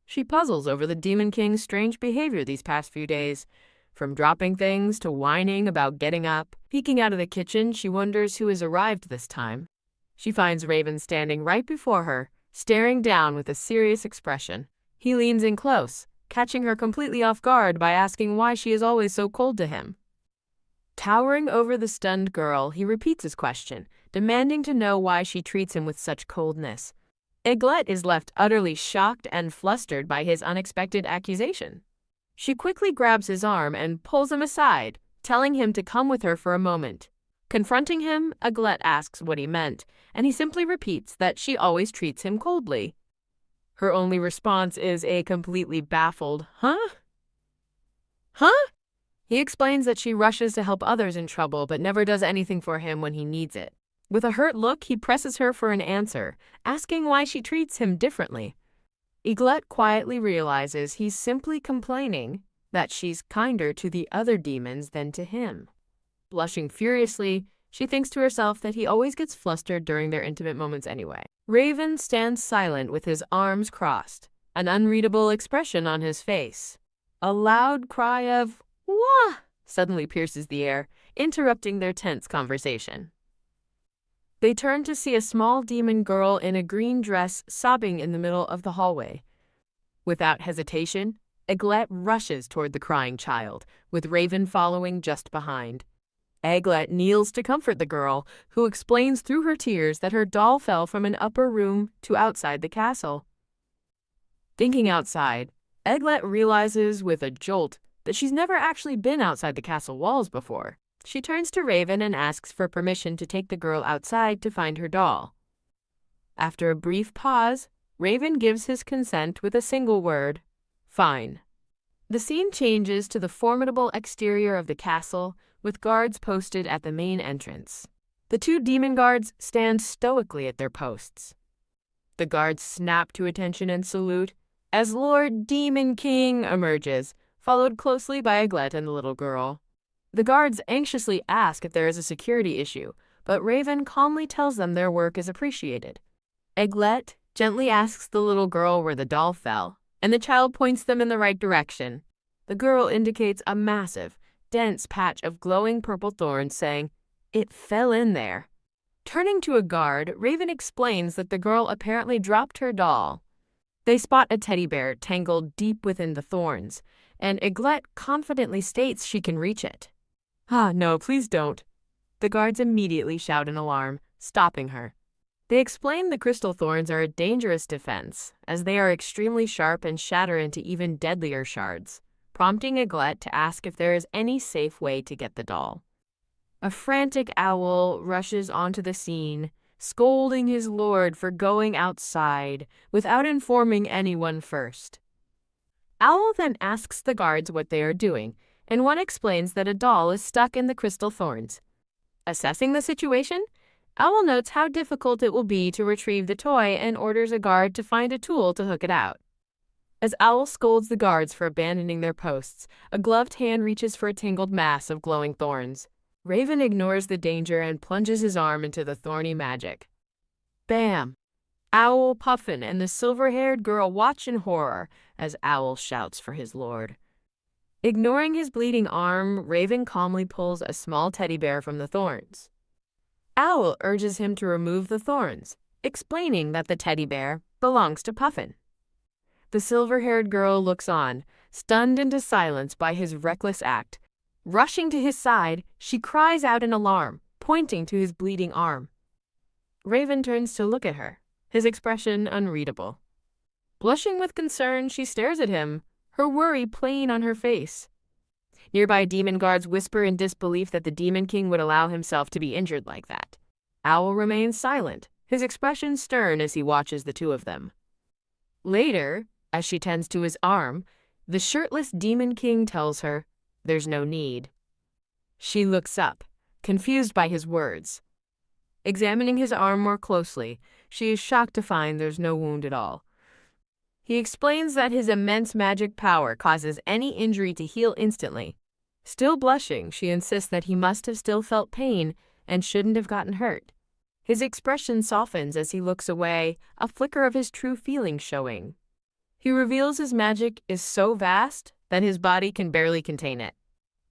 She puzzles over the Demon King's strange behavior these past few days. From dropping things to whining about getting up. Peeking out of the kitchen, she wonders who has arrived this time. She finds Raven standing right before her, staring down with a serious expression. He leans in close, catching her completely off guard by asking why she is always so cold to him. Towering over the stunned girl, he repeats his question, demanding to know why she treats him with such coldness. Eglette is left utterly shocked and flustered by his unexpected accusation. She quickly grabs his arm and pulls him aside, telling him to come with her for a moment. Confronting him, Eglette asks what he meant, and he simply repeats that she always treats him coldly. Her only response is a completely baffled, "Huh? Huh?" He explains that she rushes to help others in trouble but never does anything for him when he needs it. With a hurt look, he presses her for an answer, asking why she treats him differently. Eglette quietly realizes he's simply complaining that she's kinder to the other demons than to him. Blushing furiously, she thinks to herself that he always gets flustered during their intimate moments anyway. Raven stands silent with his arms crossed, an unreadable expression on his face. A loud cry of "Wah!" suddenly pierces the air, interrupting their tense conversation. They turn to see a small demon girl in a green dress sobbing in the middle of the hallway. Without hesitation, Eglette rushes toward the crying child, with Raven following just behind. Eglette kneels to comfort the girl, who explains through her tears that her doll fell from an upper room to outside the castle. Thinking outside, Eglette realizes with a jolt that she's never actually been outside the castle walls before. She turns to Raven and asks for permission to take the girl outside to find her doll. After a brief pause, Raven gives his consent with a single word, "Fine." The scene changes to the formidable exterior of the castle, with guards posted at the main entrance. The two demon guards stand stoically at their posts. The guards snap to attention and salute as Lord Demon King emerges, followed closely by Eglette and the little girl. The guards anxiously ask if there is a security issue, but Raven calmly tells them their work is appreciated. Eglette gently asks the little girl where the doll fell, and the child points them in the right direction. The girl indicates a massive, dense patch of glowing purple thorns, saying, "It fell in there." Turning to a guard, Raven explains that the girl apparently dropped her doll. They spot a teddy bear tangled deep within the thorns, and Eglette confidently states she can reach it. "Ah, no, please don't." The guards immediately shout in alarm, stopping her. They explain the crystal thorns are a dangerous defense, as they are extremely sharp and shatter into even deadlier shards, prompting Eglette to ask if there is any safe way to get the doll. A frantic owl rushes onto the scene, scolding his lord for going outside without informing anyone first. Owl then asks the guards what they are doing, and one explains that a doll is stuck in the crystal thorns. Assessing the situation, Owl notes how difficult it will be to retrieve the toy and orders a guard to find a tool to hook it out. As Owl scolds the guards for abandoning their posts, a gloved hand reaches for a tangled mass of glowing thorns. Raven ignores the danger and plunges his arm into the thorny magic. Bam! Owl, Puffin, and the silver-haired girl watch in horror as Owl shouts for his lord. Ignoring his bleeding arm, Raven calmly pulls a small teddy bear from the thorns. Owl urges him to remove the thorns, explaining that the teddy bear belongs to Puffin. The silver-haired girl looks on, stunned into silence by his reckless act. Rushing to his side, she cries out in alarm, pointing to his bleeding arm. Raven turns to look at her, his expression unreadable. Blushing with concern, she stares at him, her worry plain on her face. Nearby demon guards whisper in disbelief that the Demon King would allow himself to be injured like that. Owl remains silent, his expression stern as he watches the two of them. Later, as she tends to his arm, the shirtless Demon King tells her, "There's no need." She looks up, confused by his words. Examining his arm more closely, she is shocked to find there's no wound at all. He explains that his immense magic power causes any injury to heal instantly, Still blushing, she insists that he must have still felt pain and shouldn't have gotten hurt. His expression softens as he looks away, a flicker of his true feelings showing. He reveals his magic is so vast that his body can barely contain it.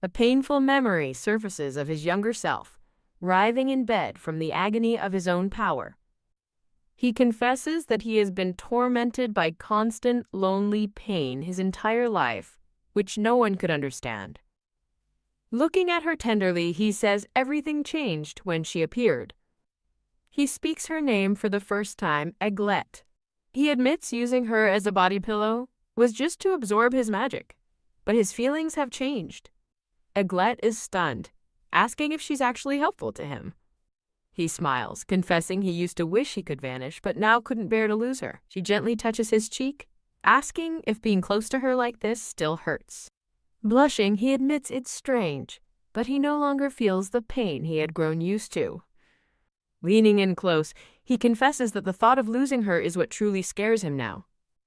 A painful memory surfaces of his younger self, writhing in bed from the agony of his own power. He confesses that he has been tormented by constant, lonely pain his entire life, which no one could understand. Looking at her tenderly, he says everything changed when she appeared. He speaks her name for the first time, Eglet. He admits using her as a body pillow was just to absorb his magic, but his feelings have changed. Eglet is stunned, asking if she's actually helpful to him. He smiles, confessing he used to wish he could vanish, but now couldn't bear to lose her. She gently touches his cheek, asking if being close to her like this still hurts. Blushing, he admits it's strange, but he no longer feels the pain he had grown used to. Leaning in close, he confesses that the thought of losing her is what truly scares him now.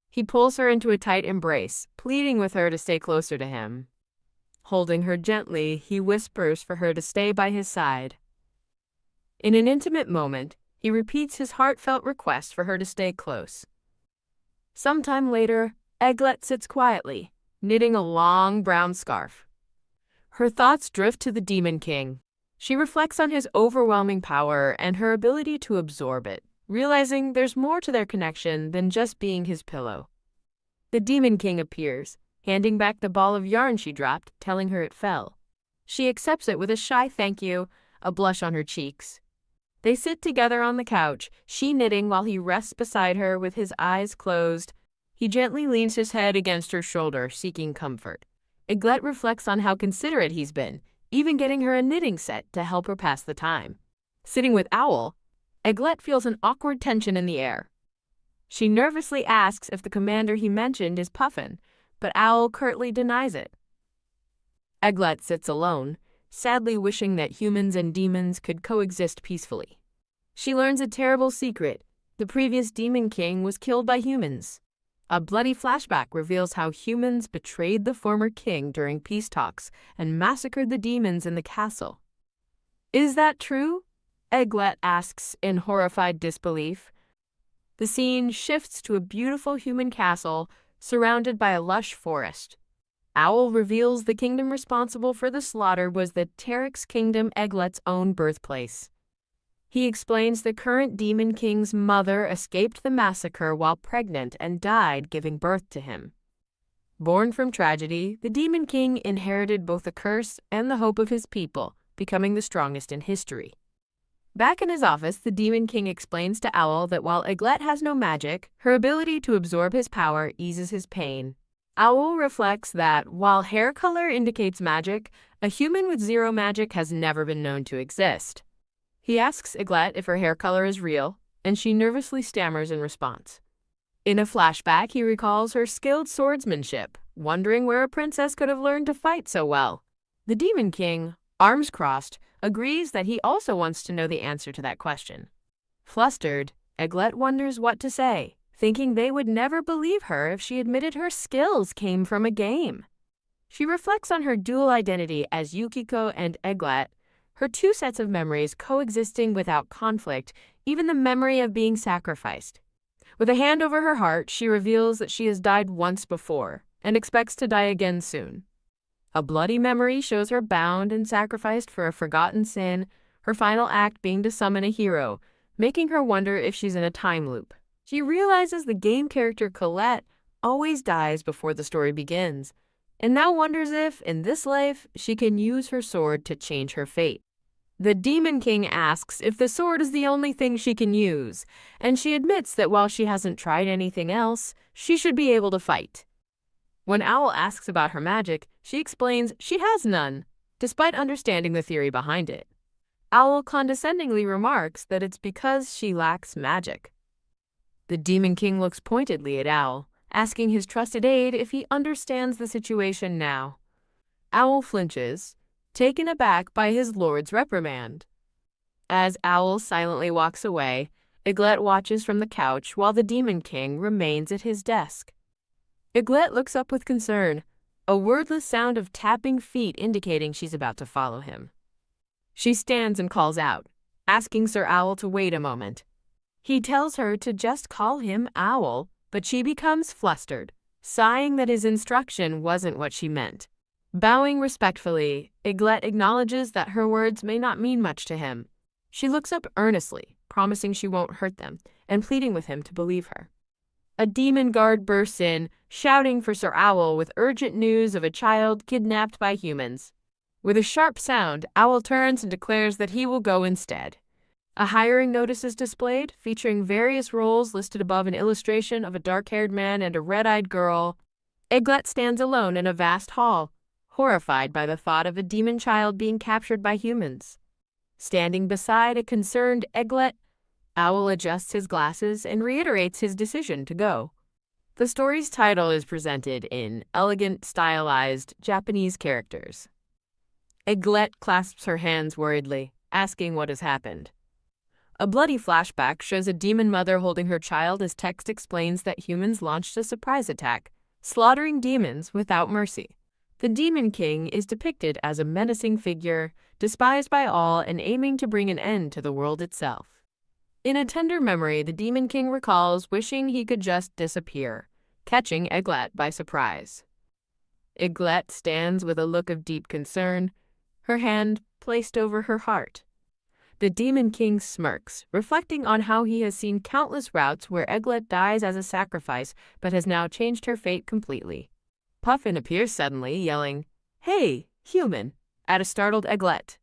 He pulls her into a tight embrace, pleading with her to stay closer to him. Holding her gently, he whispers for her to stay by his side. In an intimate moment, he repeats his heartfelt request for her to stay close. Sometime later, Eglet sits quietly, knitting a long brown scarf. Her thoughts drift to the Demon King. She reflects on his overwhelming power and her ability to absorb it, realizing there's more to their connection than just being his pillow. The Demon King appears, handing back the ball of yarn she dropped, telling her it fell. She accepts it with a shy thank you, a blush on her cheeks. They sit together on the couch, she knitting while he rests beside her with his eyes closed. He gently leans his head against her shoulder, seeking comfort. Eglet reflects on how considerate he's been, even getting her a knitting set to help her pass the time. Sitting with Owl, Eglet feels an awkward tension in the air. She nervously asks if the commander he mentioned is Puffin, but Owl curtly denies it. Eglet sits alone, sadly wishing that humans and demons could coexist peacefully. She learns a terrible secret. The previous Demon King was killed by humans. A bloody flashback reveals how humans betrayed the former king during peace talks and massacred the demons in the castle. Is that true? Eglet asks in horrified disbelief. The scene shifts to a beautiful human castle surrounded by a lush forest. Owl reveals the kingdom responsible for the slaughter was the Terex Kingdom, Eglet's own birthplace. He explains the current Demon King's mother escaped the massacre while pregnant and died giving birth to him. Born from tragedy, the Demon King inherited both the curse and the hope of his people, becoming the strongest in history. Back in his office, the Demon King explains to Owl that while Eglet has no magic, her ability to absorb his power eases his pain. Owl reflects that while hair color indicates magic, a human with zero magic has never been known to exist. He asks Eglet if her hair color is real, and she nervously stammers in response. In a flashback, he recalls her skilled swordsmanship, wondering where a princess could have learned to fight so well. The Demon King, arms crossed, agrees that he also wants to know the answer to that question. Flustered, Eglet wonders what to say, thinking they would never believe her if she admitted her skills came from a game. She reflects on her dual identity as Yukiko and Eglet, her two sets of memories coexisting without conflict, even the memory of being sacrificed. With a hand over her heart, she reveals that she has died once before and expects to die again soon. A bloody memory shows her bound and sacrificed for a forgotten sin, her final act being to summon a hero, making her wonder if she's in a time loop. She realizes the game character Colette always dies before the story begins, and now wonders if, in this life, she can use her sword to change her fate. The Demon King asks if the sword is the only thing she can use, and she admits that while she hasn't tried anything else, she should be able to fight. When Owl asks about her magic, she explains she has none, despite understanding the theory behind it. Owl condescendingly remarks that it's because she lacks magic. The Demon King looks pointedly at Owl, asking his trusted aide if he understands the situation now. Owl flinches, taken aback by his lord's reprimand. As Owl silently walks away, Eglet watches from the couch while the Demon King remains at his desk. Eglet looks up with concern, a wordless sound of tapping feet indicating she's about to follow him. She stands and calls out, asking Sir Owl to wait a moment. He tells her to just call him Owl, but she becomes flustered, sighing that his instruction wasn't what she meant. Bowing respectfully, Eglette acknowledges that her words may not mean much to him. She looks up earnestly, promising she won't hurt them, and pleading with him to believe her. A demon guard bursts in, shouting for Sir Owl with urgent news of a child kidnapped by humans. With a sharp sound, Owl turns and declares that he will go instead. A hiring notice is displayed, featuring various roles listed above an illustration of a dark-haired man and a red-eyed girl. Eglette stands alone in a vast hall, horrified by the thought of a demon child being captured by humans. Standing beside a concerned Eglette, Owl adjusts his glasses and reiterates his decision to go. The story's title is presented in elegant, stylized Japanese characters. Eglette clasps her hands worriedly, asking what has happened. A bloody flashback shows a demon mother holding her child as text explains that humans launched a surprise attack, slaughtering demons without mercy. The Demon King is depicted as a menacing figure, despised by all and aiming to bring an end to the world itself. In a tender memory, the Demon King recalls wishing he could just disappear, catching Eglette by surprise. Eglette stands with a look of deep concern, her hand placed over her heart. The Demon King smirks, reflecting on how he has seen countless routes where Eglette dies as a sacrifice but has now changed her fate completely. Puffin appears suddenly, yelling, "Hey, human!" at a startled Eglette.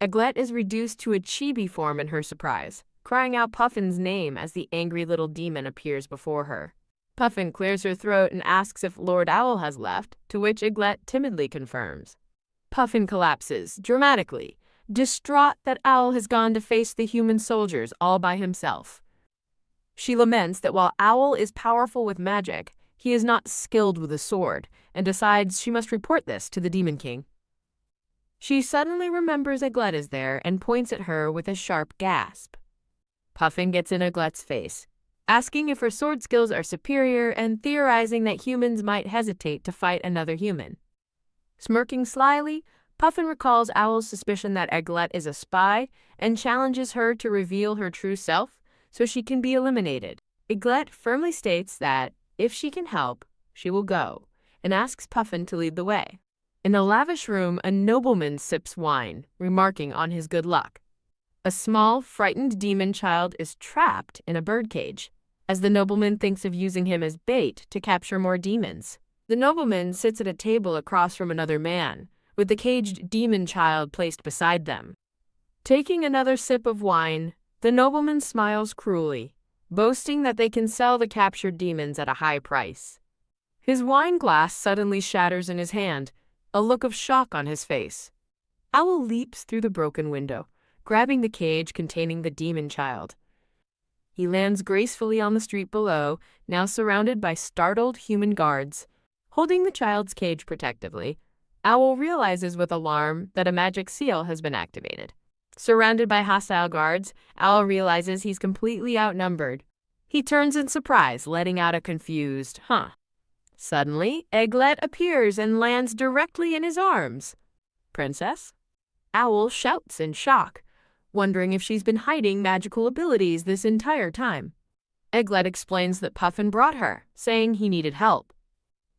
Eglette is reduced to a chibi form in her surprise, crying out Puffin's name as the angry little demon appears before her. Puffin clears her throat and asks if Lord Owl has left, to which Eglette timidly confirms. Puffin collapses, dramatically, distraught that Owl has gone to face the human soldiers all by himself. She laments that while Owl is powerful with magic, he is not skilled with a sword, and decides she must report this to the Demon King. She suddenly remembers Eglette is there and points at her with a sharp gasp. Puffin gets in Eglette's face, asking if her sword skills are superior and theorizing that humans might hesitate to fight another human. Smirking slyly, Puffin recalls Owl's suspicion that Eglette is a spy and challenges her to reveal her true self so she can be eliminated. Eglette firmly states that, if she can help, she will go, and asks Puffin to lead the way. In a lavish room, a nobleman sips wine, remarking on his good luck. A small, frightened demon child is trapped in a birdcage, as the nobleman thinks of using him as bait to capture more demons. The nobleman sits at a table across from another man, with the caged demon child placed beside them. Taking another sip of wine, the nobleman smiles cruelly, boasting that they can sell the captured demons at a high price. His wine glass suddenly shatters in his hand, a look of shock on his face. Owl leaps through the broken window, grabbing the cage containing the demon child. He lands gracefully on the street below, now surrounded by startled human guards. Holding the child's cage protectively, Owl realizes with alarm that a magic seal has been activated. Surrounded by hostile guards, Owl realizes he's completely outnumbered. He turns in surprise, letting out a confused, "Huh." Suddenly, Eglette appears and lands directly in his arms. "Princess?" Owl shouts in shock, wondering if she's been hiding magical abilities this entire time. Eglette explains that Puffin brought her, saying he needed help.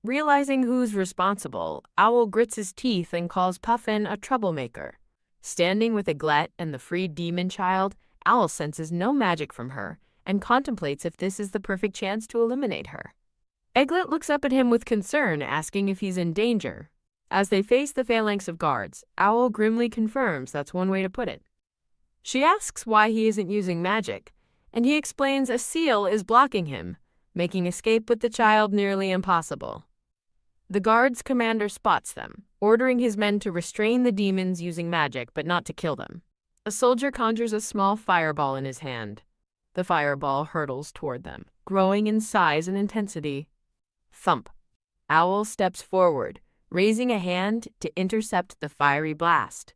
Realizing who's responsible, Owl grits his teeth and calls Puffin a troublemaker. Standing with Eglette and the freed demon child, Owl senses no magic from her and contemplates if this is the perfect chance to eliminate her. Eglette looks up at him with concern, asking if he's in danger. As they face the phalanx of guards, Owl grimly confirms that's one way to put it. She asks why he isn't using magic, and he explains a seal is blocking him, making escape with the child nearly impossible. The guard's commander spots them, ordering his men to restrain the demons using magic but not to kill them. A soldier conjures a small fireball in his hand. The fireball hurtles toward them, growing in size and intensity. Thump. Owl steps forward, raising a hand to intercept the fiery blast.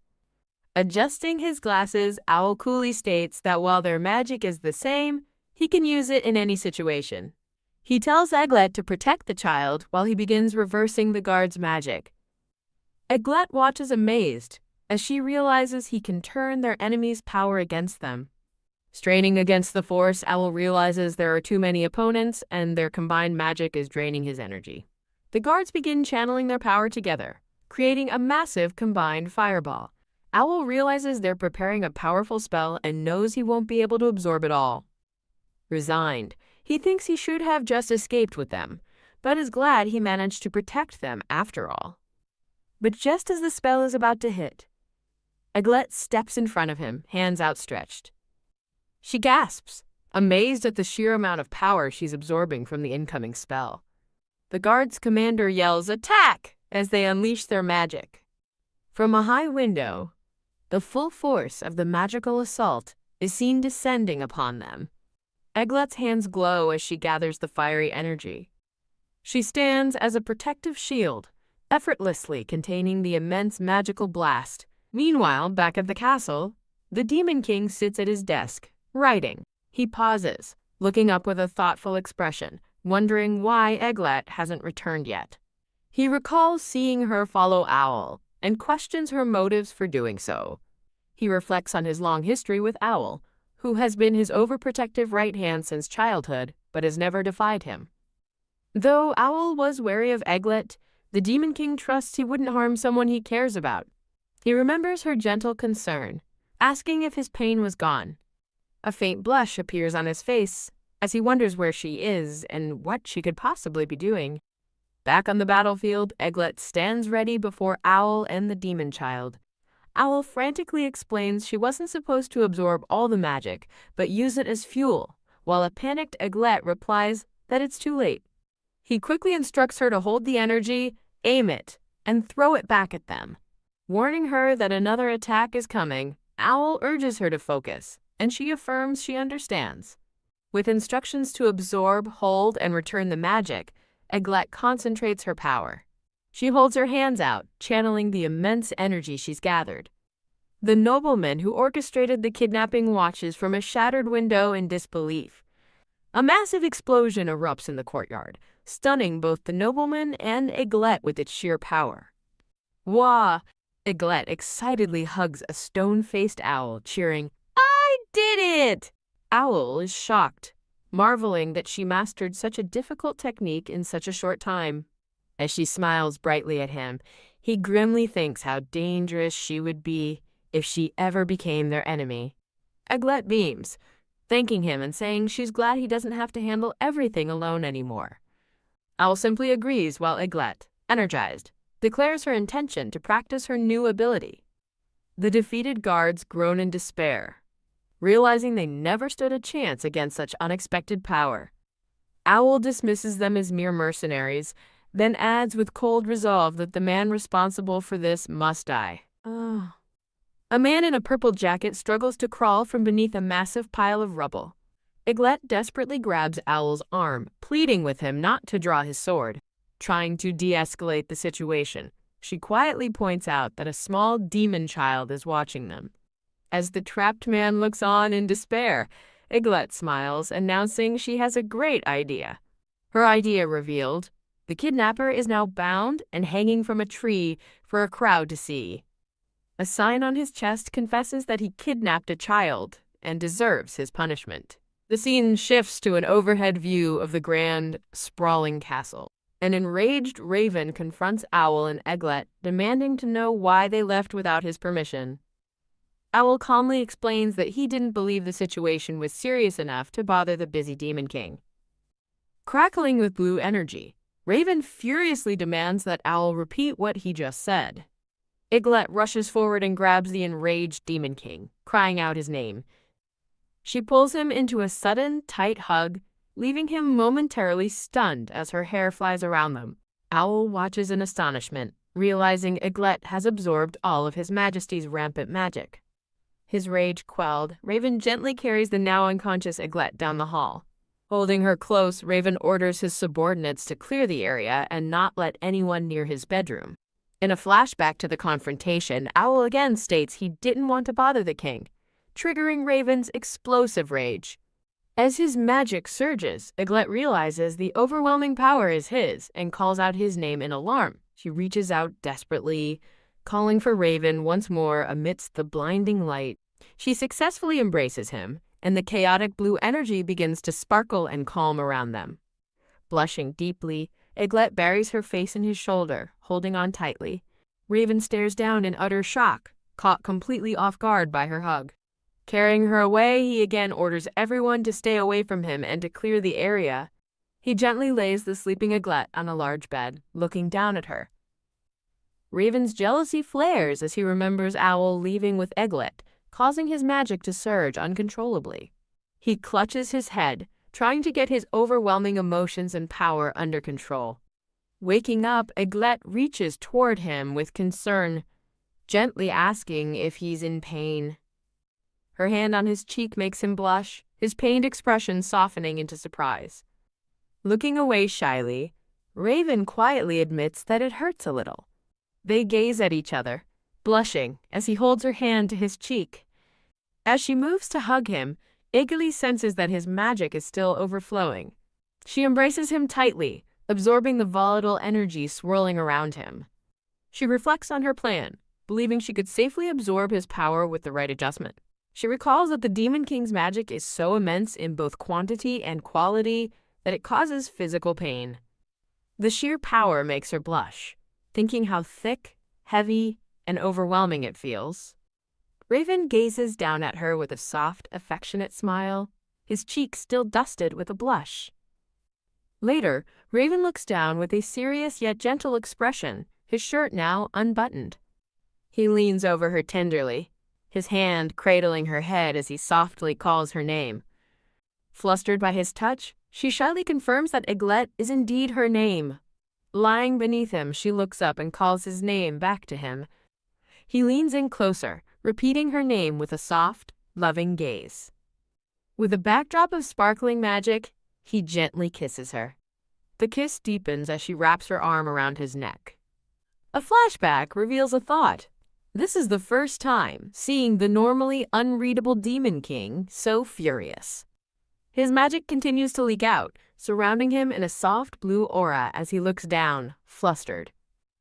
Adjusting his glasses, Owl coolly states that while their magic is the same, he can use it in any situation. He tells Egglet to protect the child while he begins reversing the guard's magic. Egglet watches amazed as she realizes he can turn their enemy's power against them. Straining against the force, Owl realizes there are too many opponents and their combined magic is draining his energy. The guards begin channeling their power together, creating a massive combined fireball. Owl realizes they're preparing a powerful spell and knows he won't be able to absorb it all. Resigned, he thinks he should have just escaped with them, but is glad he managed to protect them after all. But just as the spell is about to hit, Egglet steps in front of him, hands outstretched. She gasps, amazed at the sheer amount of power she's absorbing from the incoming spell. The guard's commander yells, "Attack!" as they unleash their magic. From a high window, the full force of the magical assault is seen descending upon them. Egglet's hands glow as she gathers the fiery energy. She stands as a protective shield, effortlessly containing the immense magical blast. Meanwhile, back at the castle, the Demon King sits at his desk, writing. He pauses, looking up with a thoughtful expression, wondering why Egglet hasn't returned yet. He recalls seeing her follow Owl and questions her motives for doing so. He reflects on his long history with Owl, who has been his overprotective right hand since childhood, but has never defied him. Though Owl was wary of Egglet, the Demon King trusts he wouldn't harm someone he cares about. He remembers her gentle concern, asking if his pain was gone. A faint blush appears on his face as he wonders where she is and what she could possibly be doing. Back on the battlefield, Egglet stands ready before Owl and the demon child. Owl frantically explains she wasn't supposed to absorb all the magic, but use it as fuel, while a panicked Egglet replies that it's too late. He quickly instructs her to hold the energy, aim it, and throw it back at them. Warning her that another attack is coming, Owl urges her to focus, and she affirms she understands. With instructions to absorb, hold, and return the magic, Egglet concentrates her power. She holds her hands out, channeling the immense energy she's gathered. The nobleman who orchestrated the kidnapping watches from a shattered window in disbelief. A massive explosion erupts in the courtyard, stunning both the nobleman and Egglet with its sheer power. Wah! Egglet excitedly hugs a stone-faced owl, cheering, "I did it!" Owl is shocked, marveling that she mastered such a difficult technique in such a short time. As she smiles brightly at him, he grimly thinks how dangerous she would be if she ever became their enemy. Egglet beams, thanking him and saying she's glad he doesn't have to handle everything alone anymore. Owl simply agrees while Egglet, energized, declares her intention to practice her new ability. The defeated guards groan in despair, realizing they never stood a chance against such unexpected power. Owl dismisses them as mere mercenaries, then adds with cold resolve that the man responsible for this must die. A man in a purple jacket struggles to crawl from beneath a massive pile of rubble. Egglet desperately grabs Owl's arm, pleading with him not to draw his sword. Trying to de-escalate the situation, she quietly points out that a small demon child is watching them. As the trapped man looks on in despair, Egglet smiles, announcing she has a great idea. Her idea revealed, the kidnapper is now bound and hanging from a tree for a crowd to see. A sign on his chest confesses that he kidnapped a child and deserves his punishment. The scene shifts to an overhead view of the grand, sprawling castle. An enraged Raven confronts Owl and Egglet, demanding to know why they left without his permission. Owl calmly explains that he didn't believe the situation was serious enough to bother the busy Demon King. Crackling with blue energy, Raven furiously demands that Owl repeat what he just said. Egglet rushes forward and grabs the enraged Demon King, crying out his name. She pulls him into a sudden, tight hug, leaving him momentarily stunned as her hair flies around them. Owl watches in astonishment, realizing Egglet has absorbed all of His Majesty's rampant magic. His rage quelled, Raven gently carries the now unconscious Egglet down the hall. Holding her close, Raven orders his subordinates to clear the area and not let anyone near his bedroom. In a flashback to the confrontation, Owl again states he didn't want to bother the king, triggering Raven's explosive rage. As his magic surges, Eglette realizes the overwhelming power is his and calls out his name in alarm. She reaches out desperately, calling for Raven once more amidst the blinding light. She successfully embraces him, and the chaotic blue energy begins to sparkle and calm around them. Blushing deeply, Eglette buries her face in his shoulder, holding on tightly. Raven stares down in utter shock, caught completely off guard by her hug. Carrying her away, he again orders everyone to stay away from him and to clear the area. He gently lays the sleeping Eglette on a large bed, looking down at her. Raven's jealousy flares as he remembers Owl leaving with Eglette, causing his magic to surge uncontrollably. He clutches his head, trying to get his overwhelming emotions and power under control. Waking up, Eglette reaches toward him with concern, gently asking if he's in pain. Her hand on his cheek makes him blush, his pained expression softening into surprise. Looking away shyly, Raven quietly admits that it hurts a little. They gaze at each other, blushing as he holds her hand to his cheek. As she moves to hug him, Eglette senses that his magic is still overflowing. She embraces him tightly, absorbing the volatile energy swirling around him. She reflects on her plan, believing she could safely absorb his power with the right adjustment. She recalls that the Demon King's magic is so immense in both quantity and quality that it causes physical pain. The sheer power makes her blush, thinking how thick, heavy, and overwhelming it feels. Raven gazes down at her with a soft, affectionate smile, his cheeks still dusted with a blush. Later, Raven looks down with a serious yet gentle expression, his shirt now unbuttoned. He leans over her tenderly, his hand cradling her head as he softly calls her name. Flustered by his touch, she shyly confirms that Eglette is indeed her name. Lying beneath him, she looks up and calls his name back to him. He leans in closer, repeating her name with a soft, loving gaze. With a backdrop of sparkling magic, he gently kisses her. The kiss deepens as she wraps her arm around his neck. A flashback reveals a thought. This is the first time seeing the normally unreadable Demon King so furious. His magic continues to leak out, surrounding him in a soft blue aura as he looks down, flustered.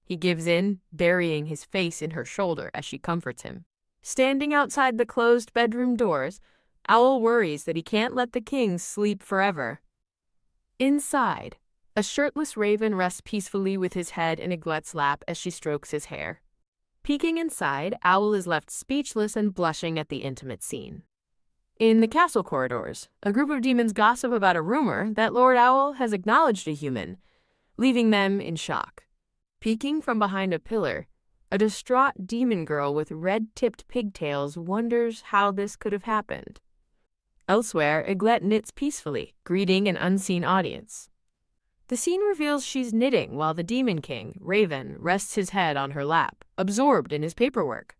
He gives in, burying his face in her shoulder as she comforts him. Standing outside the closed bedroom doors, Owl worries that he can't let the king sleep forever. Inside, a shirtless Raven rests peacefully with his head in Eglette's lap as she strokes his hair. Peeking inside, Owl is left speechless and blushing at the intimate scene. In the castle corridors, a group of demons gossip about a rumor that Lord Owl has acknowledged a human, leaving them in shock. Peeking from behind a pillar, a distraught demon girl with red-tipped pigtails wonders how this could have happened. Elsewhere, Eglette knits peacefully, greeting an unseen audience. The scene reveals she's knitting while the Demon King, Raven, rests his head on her lap, absorbed in his paperwork.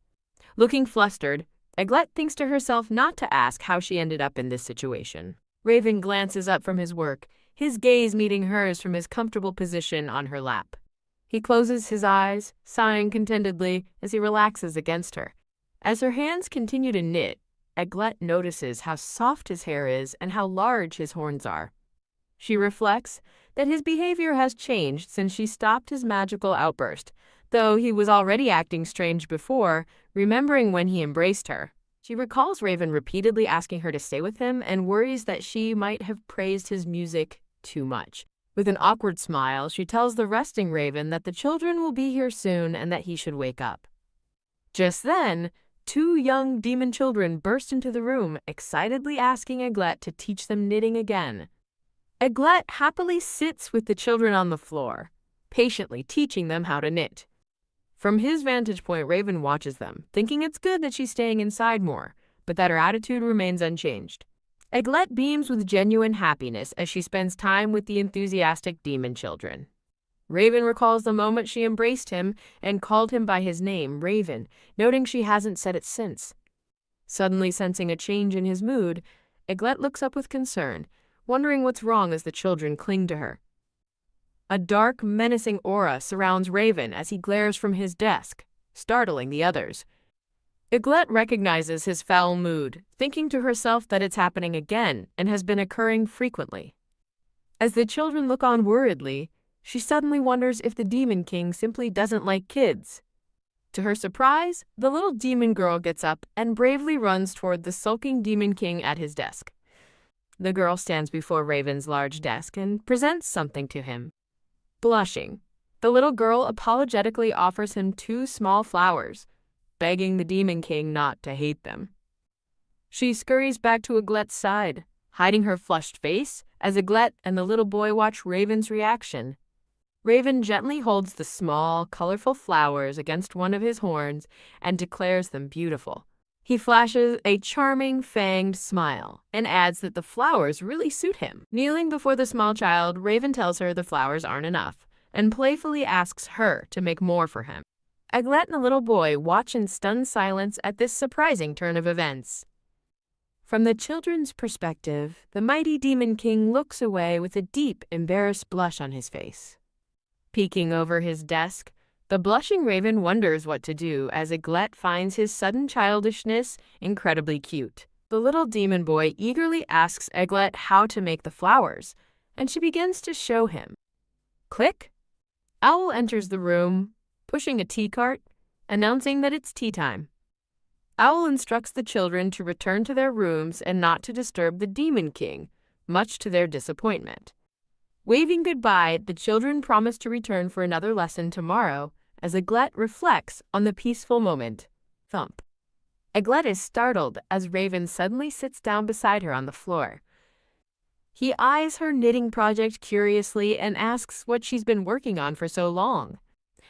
Looking flustered, Eglette thinks to herself not to ask how she ended up in this situation. Raven glances up from his work, his gaze meeting hers from his comfortable position on her lap. He closes his eyes, sighing contentedly as he relaxes against her. As her hands continue to knit, Eglette notices how soft his hair is and how large his horns are. She reflects that his behavior has changed since she stopped his magical outburst, though he was already acting strange before, remembering when he embraced her. She recalls Raven repeatedly asking her to stay with him and worries that she might have praised his music too much. With an awkward smile, she tells the resting Raven that the children will be here soon and that he should wake up. Just then, two young demon children burst into the room, excitedly asking Eglette to teach them knitting again. Eglette happily sits with the children on the floor, patiently teaching them how to knit. From his vantage point, Raven watches them, thinking it's good that she's staying inside more, but that her attitude remains unchanged. Eglette beams with genuine happiness as she spends time with the enthusiastic demon children. Raven recalls the moment she embraced him and called him by his name, Raven, noting she hasn't said it since. Suddenly sensing a change in his mood, Eglette looks up with concern, wondering what's wrong as the children cling to her. A dark, menacing aura surrounds Raven as he glares from his desk, startling the others. Eglette recognizes his foul mood, thinking to herself that it's happening again and has been occurring frequently. As the children look on worriedly, she suddenly wonders if the Demon King simply doesn't like kids. To her surprise, the little demon girl gets up and bravely runs toward the sulking Demon King at his desk. The girl stands before Raven's large desk and presents something to him. Blushing, the little girl apologetically offers him 2 small flowers, begging the Demon King not to hate them. She scurries back to Eglette's side, hiding her flushed face as Eglette and the little boy watch Raven's reaction. Raven gently holds the small, colorful flowers against one of his horns and declares them beautiful. He flashes a charming, fanged smile and adds that the flowers really suit him. Kneeling before the small child, Raven tells her the flowers aren't enough and playfully asks her to make more for him. Eglette and the little boy watch in stunned silence at this surprising turn of events. From the children's perspective, the mighty Demon King looks away with a deep, embarrassed blush on his face. Peeking over his desk, the blushing Raven wonders what to do as Eglette finds his sudden childishness incredibly cute. The little demon boy eagerly asks Eglette how to make the flowers, and she begins to show him. Click! Owl enters the room, pushing a tea cart, announcing that it's tea time. Owl instructs the children to return to their rooms and not to disturb the Demon King, much to their disappointment. Waving goodbye, the children promise to return for another lesson tomorrow as Eglette reflects on the peaceful moment. Thump. Eglette is startled as Raven suddenly sits down beside her on the floor. He eyes her knitting project curiously and asks what she's been working on for so long.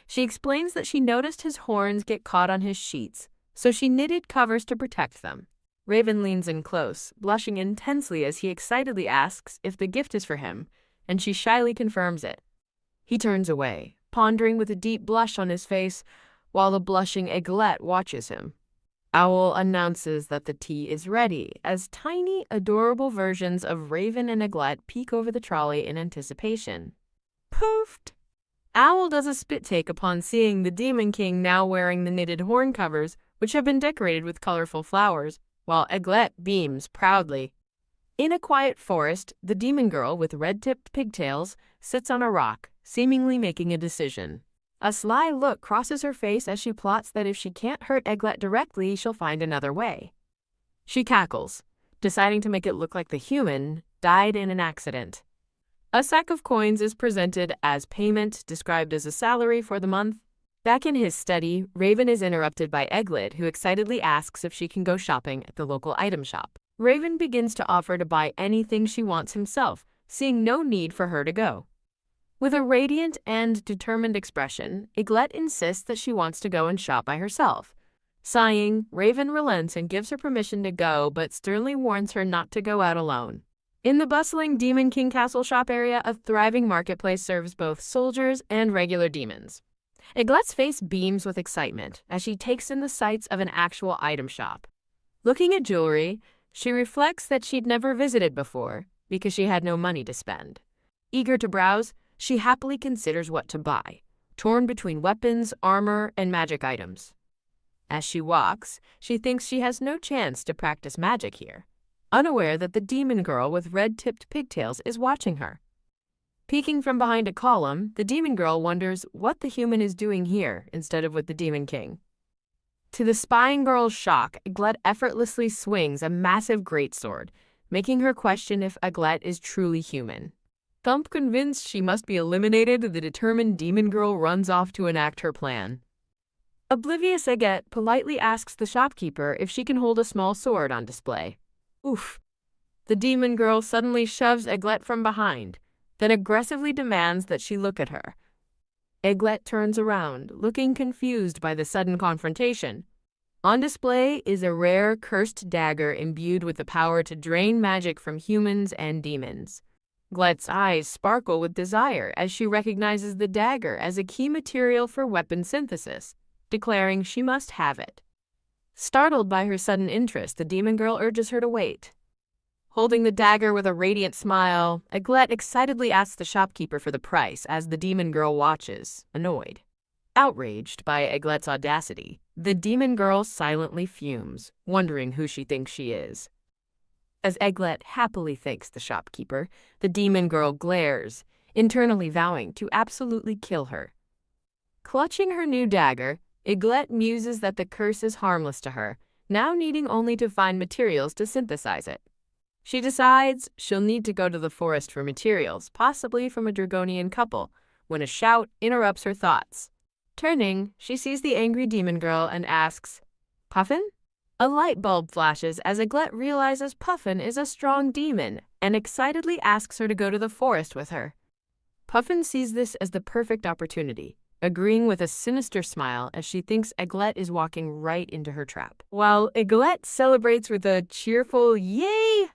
She explains that she noticed his horns get caught on his sheets, so she knitted covers to protect them. Raven leans in close, blushing intensely as he excitedly asks if the gift is for him, and she shyly confirms it. He turns away, pondering with a deep blush on his face, while the blushing Eglette watches him. Owl announces that the tea is ready, as tiny, adorable versions of Raven and Eglette peek over the trolley in anticipation. Poofed! Owl does a spit take upon seeing the Demon King now wearing the knitted horn covers, which have been decorated with colorful flowers, while Eglette beams proudly. In a quiet forest, the demon girl with red-tipped pigtails sits on a rock, seemingly making a decision. A sly look crosses her face as she plots that if she can't hurt Eglette directly, she'll find another way. She cackles, deciding to make it look like the human died in an accident. A sack of coins is presented as payment, described as a salary for the month. Back in his study, Raven is interrupted by Eglette, who excitedly asks if she can go shopping at the local item shop. Raven begins to offer to buy anything she wants himself, seeing no need for her to go. With a radiant and determined expression, Eglette insists that she wants to go and shop by herself. Sighing, Raven relents and gives her permission to go, but sternly warns her not to go out alone. In the bustling Demon King Castle shop area, a thriving marketplace serves both soldiers and regular demons. Eglette's face beams with excitement as she takes in the sights of an actual item shop. Looking at jewelry, she reflects that she'd never visited before because she had no money to spend. Eager to browse, she happily considers what to buy, torn between weapons, armor, and magic items. As she walks, she thinks she has no chance to practice magic here, unaware that the demon girl with red-tipped pigtails is watching her. Peeking from behind a column, the demon girl wonders what the human is doing here instead of with the Demon King. To the spying girl's shock, Eglette effortlessly swings a massive greatsword, making her question if Eglette is truly human. Thump, convinced she must be eliminated, the determined demon girl runs off to enact her plan. Oblivious Eglette politely asks the shopkeeper if she can hold a small sword on display. Oof! The demon girl suddenly shoves Eglette from behind, then aggressively demands that she look at her. Eglette turns around, looking confused by the sudden confrontation. On display is a rare, cursed dagger imbued with the power to drain magic from humans and demons. Eglette's eyes sparkle with desire as she recognizes the dagger as a key material for weapon synthesis, declaring she must have it. Startled by her sudden interest, the demon girl urges her to wait. Holding the dagger with a radiant smile, Eglette excitedly asks the shopkeeper for the price as the demon girl watches, annoyed. Outraged by Eglette's audacity, The demon girl silently fumes, wondering who she thinks she is. As Egglet happily thanks the shopkeeper, the demon girl glares, internally vowing to absolutely kill her. Clutching her new dagger, Egglet muses that the curse is harmless to her, now needing only to find materials to synthesize it. She decides she'll need to go to the forest for materials, possibly from a Dragonian couple, when a shout interrupts her thoughts. Turning, she sees the angry demon girl and asks, "Puffin?" A light bulb flashes as Egglet realizes Puffin is a strong demon and excitedly asks her to go to the forest with her. Puffin sees this as the perfect opportunity, agreeing with a sinister smile as she thinks Egglet is walking right into her trap. While Egglet celebrates with a cheerful "Yay!"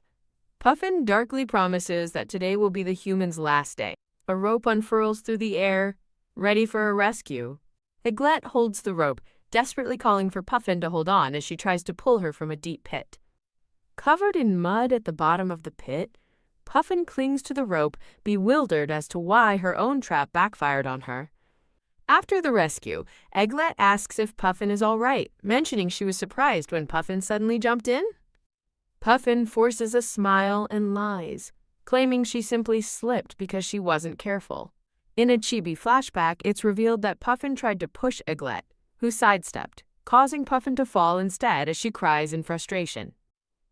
Puffin darkly promises that today will be the human's last day. A rope unfurls through the air, ready for a rescue. Egglet holds the rope, desperately calling for Puffin to hold on as she tries to pull her from a deep pit. Covered in mud at the bottom of the pit, Puffin clings to the rope, bewildered as to why her own trap backfired on her. After the rescue, Egglet asks if Puffin is all right, mentioning she was surprised when Puffin suddenly jumped in. Puffin forces a smile and lies, claiming she simply slipped because she wasn't careful. In a chibi flashback, it's revealed that Puffin tried to push Egglet, who sidestepped, causing Puffin to fall instead as she cries in frustration.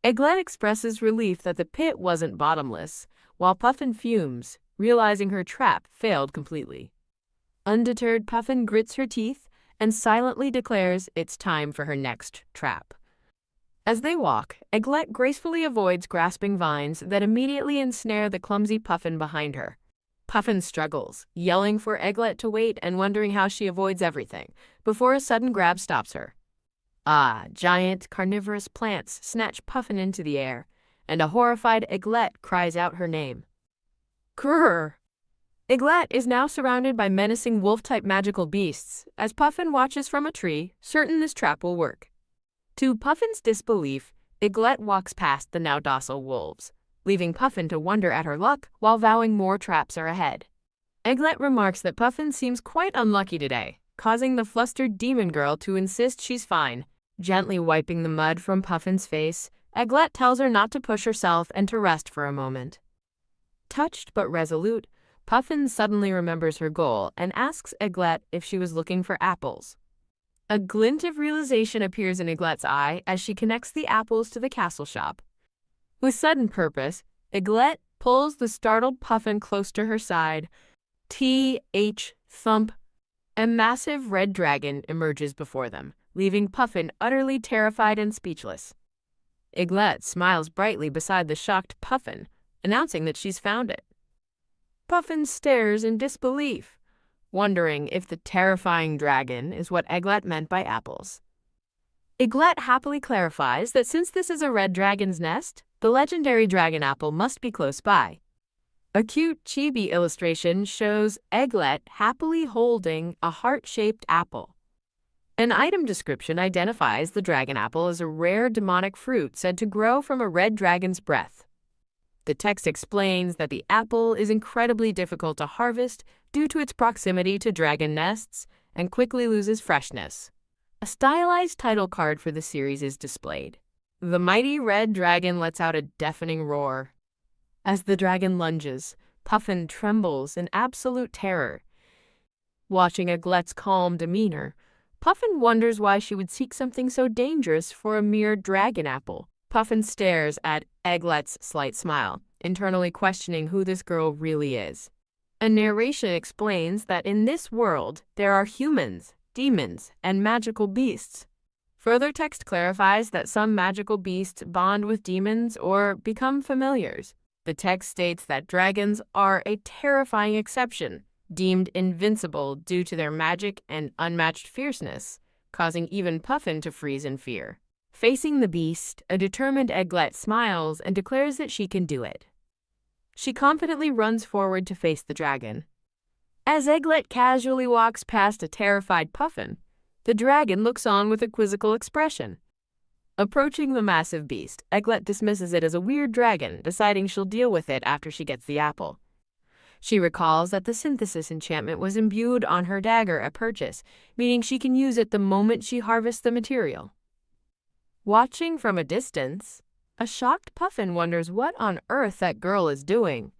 Egglet expresses relief that the pit wasn't bottomless, while Puffin fumes, realizing her trap failed completely. Undeterred, Puffin grits her teeth and silently declares it's time for her next trap. As they walk, Egglet gracefully avoids grasping vines that immediately ensnare the clumsy Puffin behind her. Puffin struggles, yelling for Egglet to wait and wondering how she avoids everything, before a sudden grab stops her. Giant carnivorous plants snatch Puffin into the air, and a horrified Egglet cries out her name. Grrr! Egglet is now surrounded by menacing wolf-type magical beasts, as Puffin watches from a tree, certain this trap will work. To Puffin's disbelief, Egglet walks past the now docile wolves, leaving Puffin to wonder at her luck while vowing more traps are ahead. Egglet remarks that Puffin seems quite unlucky today, causing the flustered demon girl to insist she's fine. Gently wiping the mud from Puffin's face, Egglet tells her not to push herself and to rest for a moment. Touched but resolute, Puffin suddenly remembers her goal and asks Egglet if she was looking for apples. A glint of realization appears in Egglet's eye as she connects the apples to the castle shop. With sudden purpose, Egglet pulls the startled Puffin close to her side. Thump! A massive red dragon emerges before them, leaving Puffin utterly terrified and speechless. Egglet smiles brightly beside the shocked Puffin, announcing that she's found it. Puffin stares in disbelief, wondering if the terrifying dragon is what Egglet meant by apples. Egglet happily clarifies that since this is a red dragon's nest, the legendary dragon apple must be close by. A cute chibi illustration shows Egglet happily holding a heart-shaped apple. An item description identifies the dragon apple as a rare demonic fruit said to grow from a red dragon's breath. The text explains that the apple is incredibly difficult to harvest due to its proximity to dragon nests and quickly loses freshness. A stylized title card for the series is displayed. The mighty red dragon lets out a deafening roar. As the dragon lunges, Puffin trembles in absolute terror. Watching Egglet's calm demeanor, Puffin wonders why she would seek something so dangerous for a mere dragon apple. Puffin stares at Egglet's slight smile, internally questioning who this girl really is. A narration explains that in this world, there are humans, demons, and magical beasts. Further text clarifies that some magical beasts bond with demons or become familiars. The text states that dragons are a terrifying exception, deemed invincible due to their magic and unmatched fierceness, causing even Puffin to freeze in fear. Facing the beast, a determined Egglet smiles and declares that she can do it. She confidently runs forward to face the dragon. As Egglet casually walks past a terrified Puffin, the dragon looks on with a quizzical expression. Approaching the massive beast, Egglet dismisses it as a weird dragon, deciding she'll deal with it after she gets the apple. She recalls that the synthesis enchantment was imbued on her dagger at purchase, meaning she can use it the moment she harvests the material. Watching from a distance, a shocked Puffin wonders what on earth that girl is doing.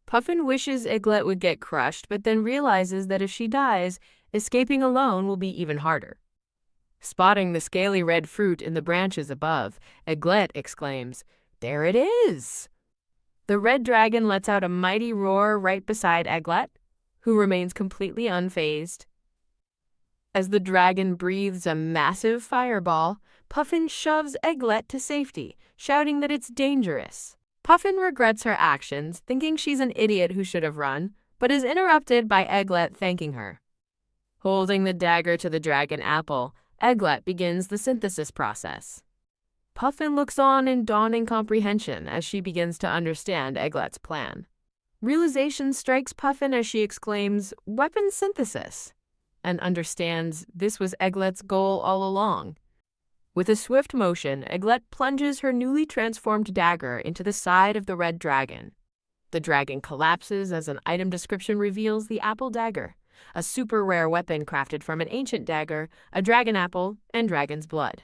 Puffin wishes Egglet would get crushed, but then realizes that if she dies, escaping alone will be even harder. Spotting the scaly red fruit in the branches above, Egglet exclaims, "There it is!" The red dragon lets out a mighty roar right beside Egglet, who remains completely unfazed. As the dragon breathes a massive fireball, Puffin shoves Egglet to safety, shouting that it's dangerous. Puffin regrets her actions, thinking she's an idiot who should have run, but is interrupted by Egglet thanking her. Holding the dagger to the dragon apple, Egglet begins the synthesis process. Puffin looks on in dawning comprehension as she begins to understand Egglet's plan. Realization strikes Puffin as she exclaims, "Weapon synthesis," and understands this was Egglet's goal all along. With a swift motion, Egglet plunges her newly transformed dagger into the side of the red dragon. The dragon collapses as an item description reveals the apple dagger, a super rare weapon crafted from an ancient dagger, a dragon apple, and dragon's blood.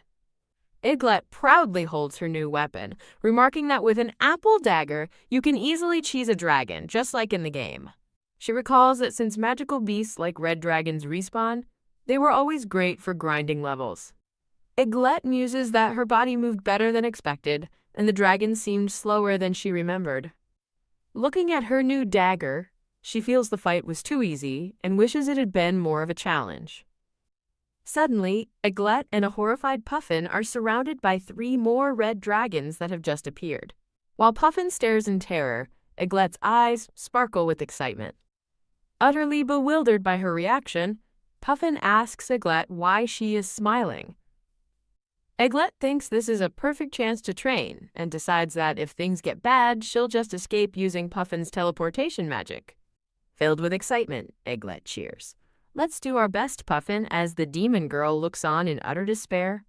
Egglet proudly holds her new weapon, remarking that with an apple dagger, you can easily cheese a dragon, just like in the game. She recalls that since magical beasts like red dragons respawn, they were always great for grinding levels. Egglet muses that her body moved better than expected, and the dragon seemed slower than she remembered. Looking at her new dagger, she feels the fight was too easy and wishes it had been more of a challenge. Suddenly, Egglet and a horrified Puffin are surrounded by 3 more red dragons that have just appeared. While Puffin stares in terror, Egglet's eyes sparkle with excitement. Utterly bewildered by her reaction, Puffin asks Egglet why she is smiling. Egglet thinks this is a perfect chance to train and decides that if things get bad, she'll just escape using Puffin's teleportation magic. Filled with excitement, Egglet cheers. "Let's do our best, Puffin," as the demon girl looks on in utter despair.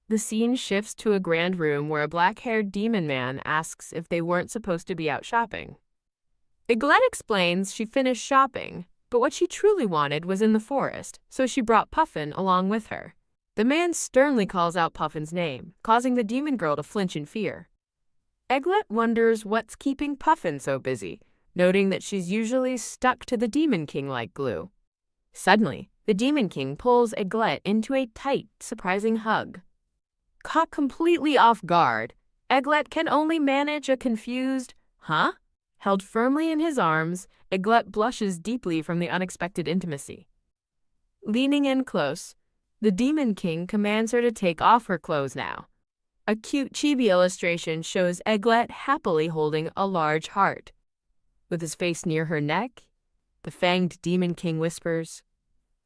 The scene shifts to a grand room where a black-haired demon man asks if they weren't supposed to be out shopping. Egglet explains she finished shopping, but what she truly wanted was in the forest, so she brought Puffin along with her. The man sternly calls out Puffin's name, causing the demon girl to flinch in fear. Egglet wonders what's keeping Puffin so busy, noting that she's usually stuck to the Demon King like glue. Suddenly, the Demon King pulls Egglet into a tight, surprising hug. Caught completely off guard, Egglet can only manage a confused, "Huh?" Held firmly in his arms, Egglet blushes deeply from the unexpected intimacy. Leaning in close, the Demon King commands her to take off her clothes now. A cute chibi illustration shows Egglet happily holding a large heart. With his face near her neck, the fanged Demon King whispers,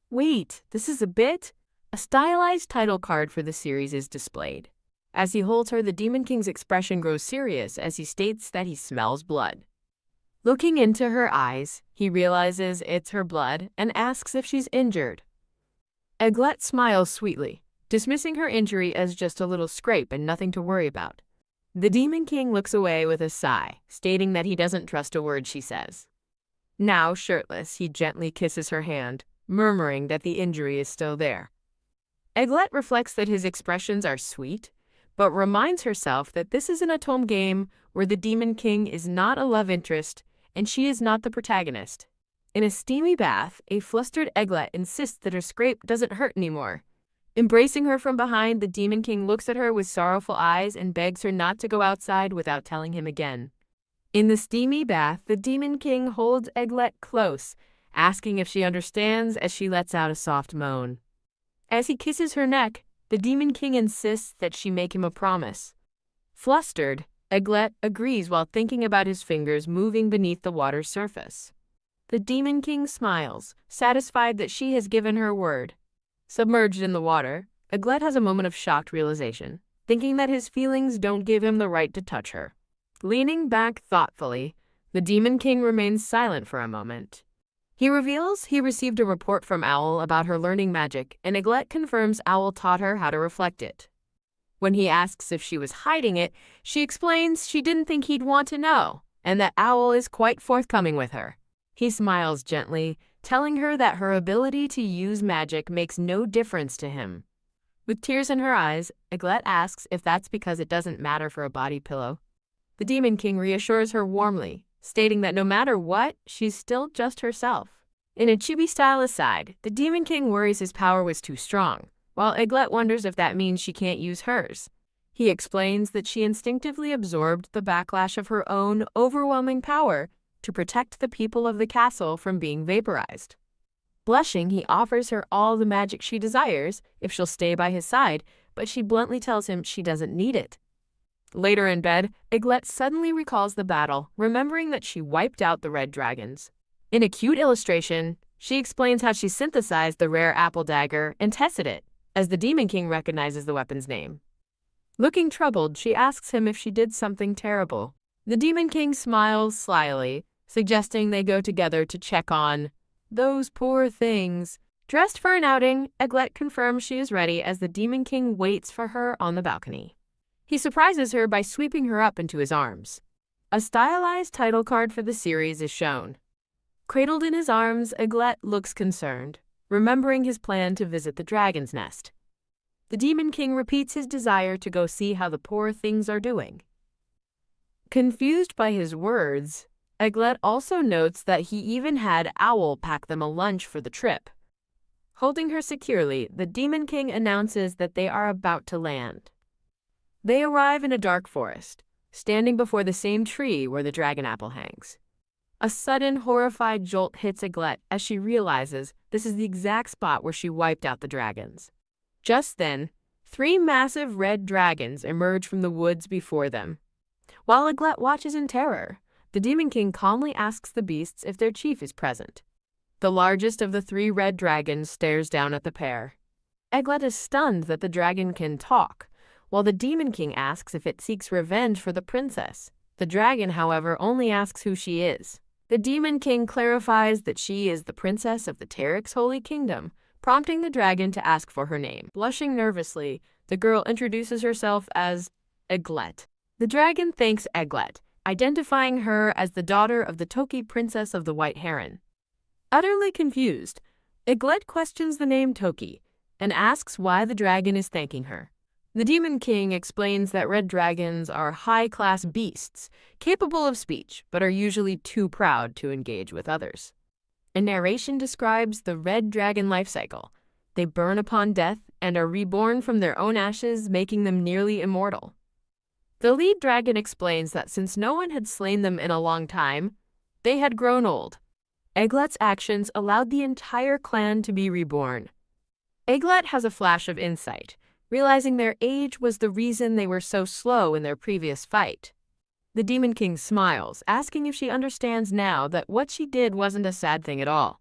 "Wait, this is a bit?" A stylized title card for the series is displayed. As he holds her, the Demon King's expression grows serious as he states that he smells blood. Looking into her eyes, he realizes it's her blood and asks if she's injured. Egglet smiles sweetly, dismissing her injury as just a little scrape and nothing to worry about. The Demon King looks away with a sigh, stating that he doesn't trust a word she says. Now, shirtless, he gently kisses her hand, murmuring that the injury is still there. Egglet reflects that his expressions are sweet, but reminds herself that this is an Atom game where the Demon King is not a love interest and she is not the protagonist. In a steamy bath, a flustered Egglet insists that her scrape doesn't hurt anymore. Embracing her from behind, the Demon King looks at her with sorrowful eyes and begs her not to go outside without telling him again. In the steamy bath, the Demon King holds Egglet close, asking if she understands as she lets out a soft moan. As he kisses her neck, the Demon King insists that she make him a promise. Flustered, Egglet agrees while thinking about his fingers moving beneath the water's surface. The Demon King smiles, satisfied that she has given her word. Submerged in the water, Egglet has a moment of shocked realization, thinking that his feelings don't give him the right to touch her. Leaning back thoughtfully, the Demon King remains silent for a moment. He reveals he received a report from Owl about her learning magic, and Egglet confirms Owl taught her how to reflect it. When he asks if she was hiding it, she explains she didn't think he'd want to know, and that Owl is quite forthcoming with her. He smiles gently, telling her that her ability to use magic makes no difference to him. With tears in her eyes, Eglette asks if that's because it doesn't matter for a body pillow. The Demon King reassures her warmly, stating that no matter what, she's still just herself. In a chibi-style aside, the Demon King worries his power was too strong, while Eglette wonders if that means she can't use hers. He explains that she instinctively absorbed the backlash of her own overwhelming power to protect the people of the castle from being vaporized. Blushing, he offers her all the magic she desires if she'll stay by his side, but she bluntly tells him she doesn't need it. Later in bed, Eglette suddenly recalls the battle, remembering that she wiped out the red dragons. In a cute illustration, she explains how she synthesized the rare apple dagger and tested it, as the Demon King recognizes the weapon's name. Looking troubled, she asks him if she did something terrible. The Demon King smiles slyly, suggesting they go together to check on those poor things. Dressed for an outing, Eglette confirms she is ready as the Demon King waits for her on the balcony. He surprises her by sweeping her up into his arms. A stylized title card for the series is shown. Cradled in his arms, Eglette looks concerned, remembering his plan to visit the dragon's nest. The Demon King repeats his desire to go see how the poor things are doing. Confused by his words, Eglette also notes that he even had Owl pack them a lunch for the trip. Holding her securely, the Demon King announces that they are about to land. They arrive in a dark forest, standing before the same tree where the dragon apple hangs. A sudden, horrified jolt hits Eglette as she realizes this is the exact spot where she wiped out the dragons. Just then, 3 massive red dragons emerge from the woods before them. While Eglette watches in terror, the Demon King calmly asks the beasts if their chief is present. The largest of the 3 red dragons stares down at the pair. Eglette is stunned that the dragon can talk, while the Demon King asks if it seeks revenge for the princess. The dragon, however, only asks who she is. The Demon King clarifies that she is the princess of the Terrix Holy Kingdom, prompting the dragon to ask for her name. Blushing nervously, the girl introduces herself as Eglette. The dragon thanks Eglette, identifying her as the daughter of the Toki Princess of the White Heron. Utterly confused, Eglette questions the name Toki and asks why the dragon is thanking her. The Demon King explains that red dragons are high-class beasts, capable of speech, but are usually too proud to engage with others. A narration describes the red dragon life cycle. They burn upon death and are reborn from their own ashes, making them nearly immortal. The lead dragon explains that since no one had slain them in a long time, they had grown old. Eglette's actions allowed the entire clan to be reborn. Eglette has a flash of insight, realizing their age was the reason they were so slow in their previous fight. The Demon King smiles, asking if she understands now that what she did wasn't a sad thing at all.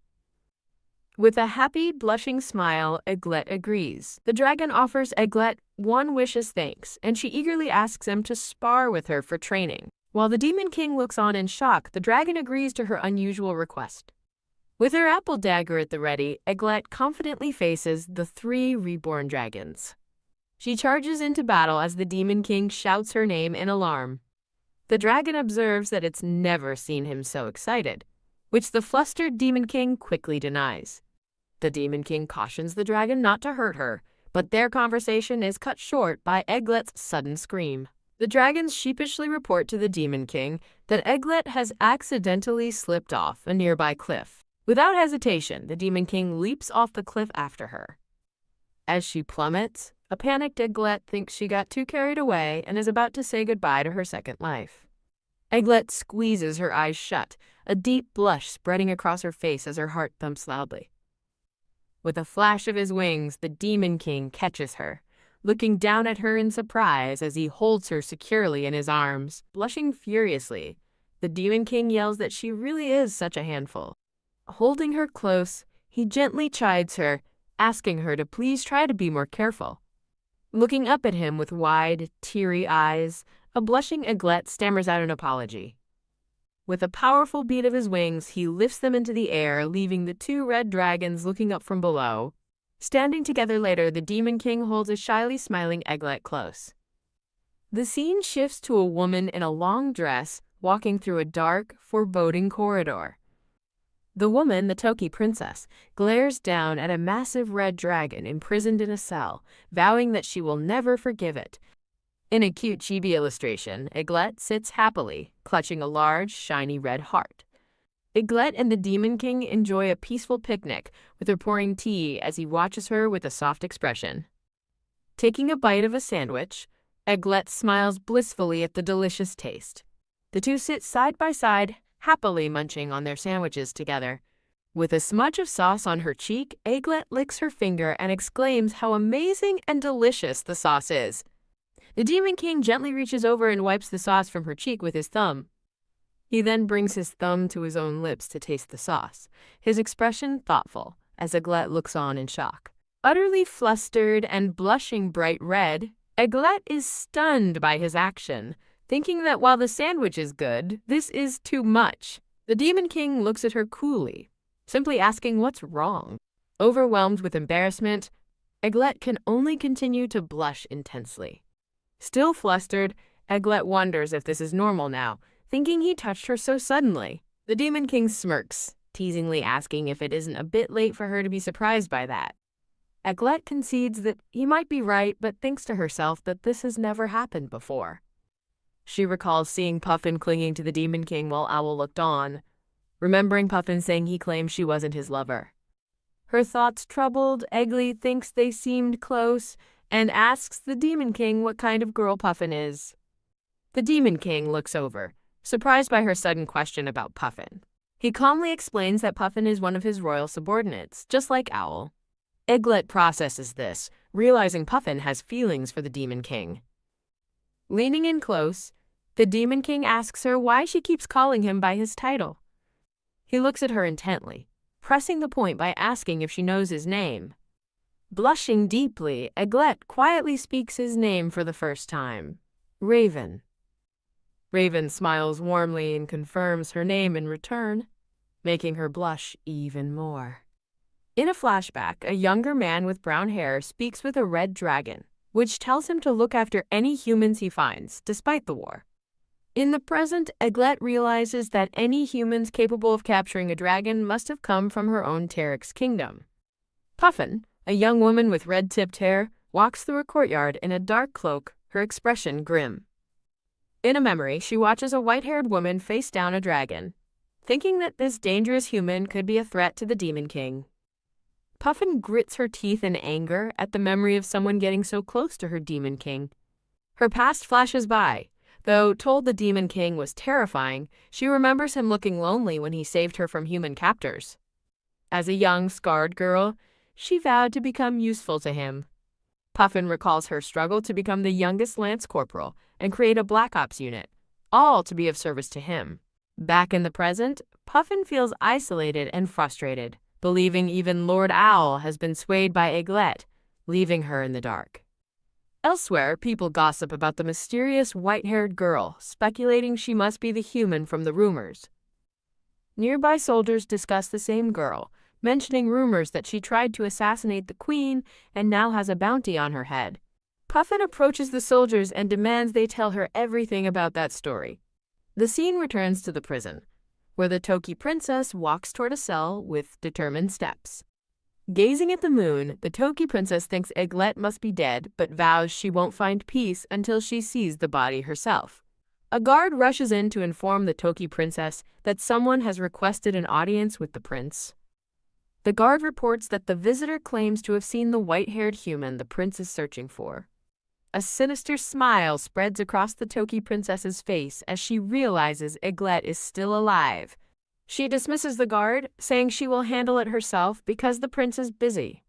With a happy, blushing smile, Eglette agrees. The dragon offers Eglette one wish as thanks, and she eagerly asks him to spar with her for training. While the Demon King looks on in shock, the dragon agrees to her unusual request. With her apple dagger at the ready, Eglette confidently faces the 3 reborn dragons. She charges into battle as the Demon King shouts her name in alarm. The dragon observes that it's never seen him so excited, which the flustered Demon King quickly denies. The Demon King cautions the dragon not to hurt her, but their conversation is cut short by Eglette's sudden scream. The dragons sheepishly report to the Demon King that Eglette has accidentally slipped off a nearby cliff. Without hesitation, the Demon King leaps off the cliff after her. As she plummets, a panicked Eglette thinks she got too carried away and is about to say goodbye to her second life. Eglette squeezes her eyes shut, a deep blush spreading across her face as her heart thumps loudly. With a flash of his wings, the Demon King catches her, looking down at her in surprise as he holds her securely in his arms. Blushing furiously, the Demon King yells that she really is such a handful. Holding her close, he gently chides her, asking her to please try to be more careful. Looking up at him with wide, teary eyes, a blushing Eglette stammers out an apology. With a powerful beat of his wings, he lifts them into the air, leaving the 2 red dragons looking up from below. Standing together later, the Demon King holds a shyly smiling Eglette close. The scene shifts to a woman in a long dress walking through a dark, foreboding corridor. The woman, the Toki princess, glares down at a massive red dragon imprisoned in a cell, vowing that she will never forgive it. In a cute chibi illustration, Eglette sits happily, clutching a large, shiny red heart. Eglette and the Demon King enjoy a peaceful picnic, with her pouring tea as he watches her with a soft expression. Taking a bite of a sandwich, Eglette smiles blissfully at the delicious taste. The two sit side by side, happily munching on their sandwiches together. With a smudge of sauce on her cheek, Eglette licks her finger and exclaims how amazing and delicious the sauce is. The Demon King gently reaches over and wipes the sauce from her cheek with his thumb. He then brings his thumb to his own lips to taste the sauce, his expression thoughtful, as Eglette looks on in shock. Utterly flustered and blushing bright red, Eglette is stunned by his action, thinking that while the sandwich is good, this is too much. The Demon King looks at her coolly, simply asking what's wrong. Overwhelmed with embarrassment, Eglette can only continue to blush intensely. Still flustered, Eglette wonders if this is normal now, thinking he touched her so suddenly. The Demon King smirks, teasingly asking if it isn't a bit late for her to be surprised by that. Eglette concedes that he might be right, but thinks to herself that this has never happened before. She recalls seeing Puffin clinging to the Demon King while Owl looked on, remembering Puffin saying he claimed she wasn't his lover. Her thoughts troubled, Eglette thinks they seemed close and asks the Demon King what kind of girl Puffin is. The Demon King looks over, surprised by her sudden question about Puffin. He calmly explains that Puffin is one of his royal subordinates, just like Owl. Eglette processes this, realizing Puffin has feelings for the Demon King. Leaning in close, the Demon King asks her why she keeps calling him by his title. He looks at her intently, pressing the point by asking if she knows his name. Blushing deeply, Eglette quietly speaks his name for the first time. Raven. Raven smiles warmly and confirms her name in return, making her blush even more. In a flashback, a younger man with brown hair speaks with a red dragon, which tells him to look after any humans he finds, despite the war. In the present, Eglette realizes that any humans capable of capturing a dragon must have come from her own Terex kingdom. Puffin, a young woman with red-tipped hair, walks through a courtyard in a dark cloak, her expression grim. In a memory, she watches a white-haired woman face down a dragon, thinking that this dangerous human could be a threat to the Demon King. Puffin grits her teeth in anger at the memory of someone getting so close to her Demon King. Her past flashes by. Though told the Demon King was terrifying, she remembers him looking lonely when he saved her from human captors. As a young, scarred girl, she vowed to become useful to him. Puffin recalls her struggle to become the youngest Lance Corporal and create a Black Ops unit, all to be of service to him. Back in the present, Puffin feels isolated and frustrated, believing even Lord Owl has been swayed by Eglette, leaving her in the dark. Elsewhere, people gossip about the mysterious white-haired girl, speculating she must be the human from the rumors. Nearby soldiers discuss the same girl, mentioning rumors that she tried to assassinate the queen and now has a bounty on her head. Puffin approaches the soldiers and demands they tell her everything about that story. The scene returns to the prison, where the Toki princess walks toward a cell with determined steps. Gazing at the moon, the Toki princess thinks Eglette must be dead, but vows she won't find peace until she sees the body herself. A guard rushes in to inform the Toki princess that someone has requested an audience with the prince. The guard reports that the visitor claims to have seen the white-haired human the prince is searching for. A sinister smile spreads across the Toki princess's face as she realizes Eglette is still alive. She dismisses the guard, saying she will handle it herself because the prince is busy.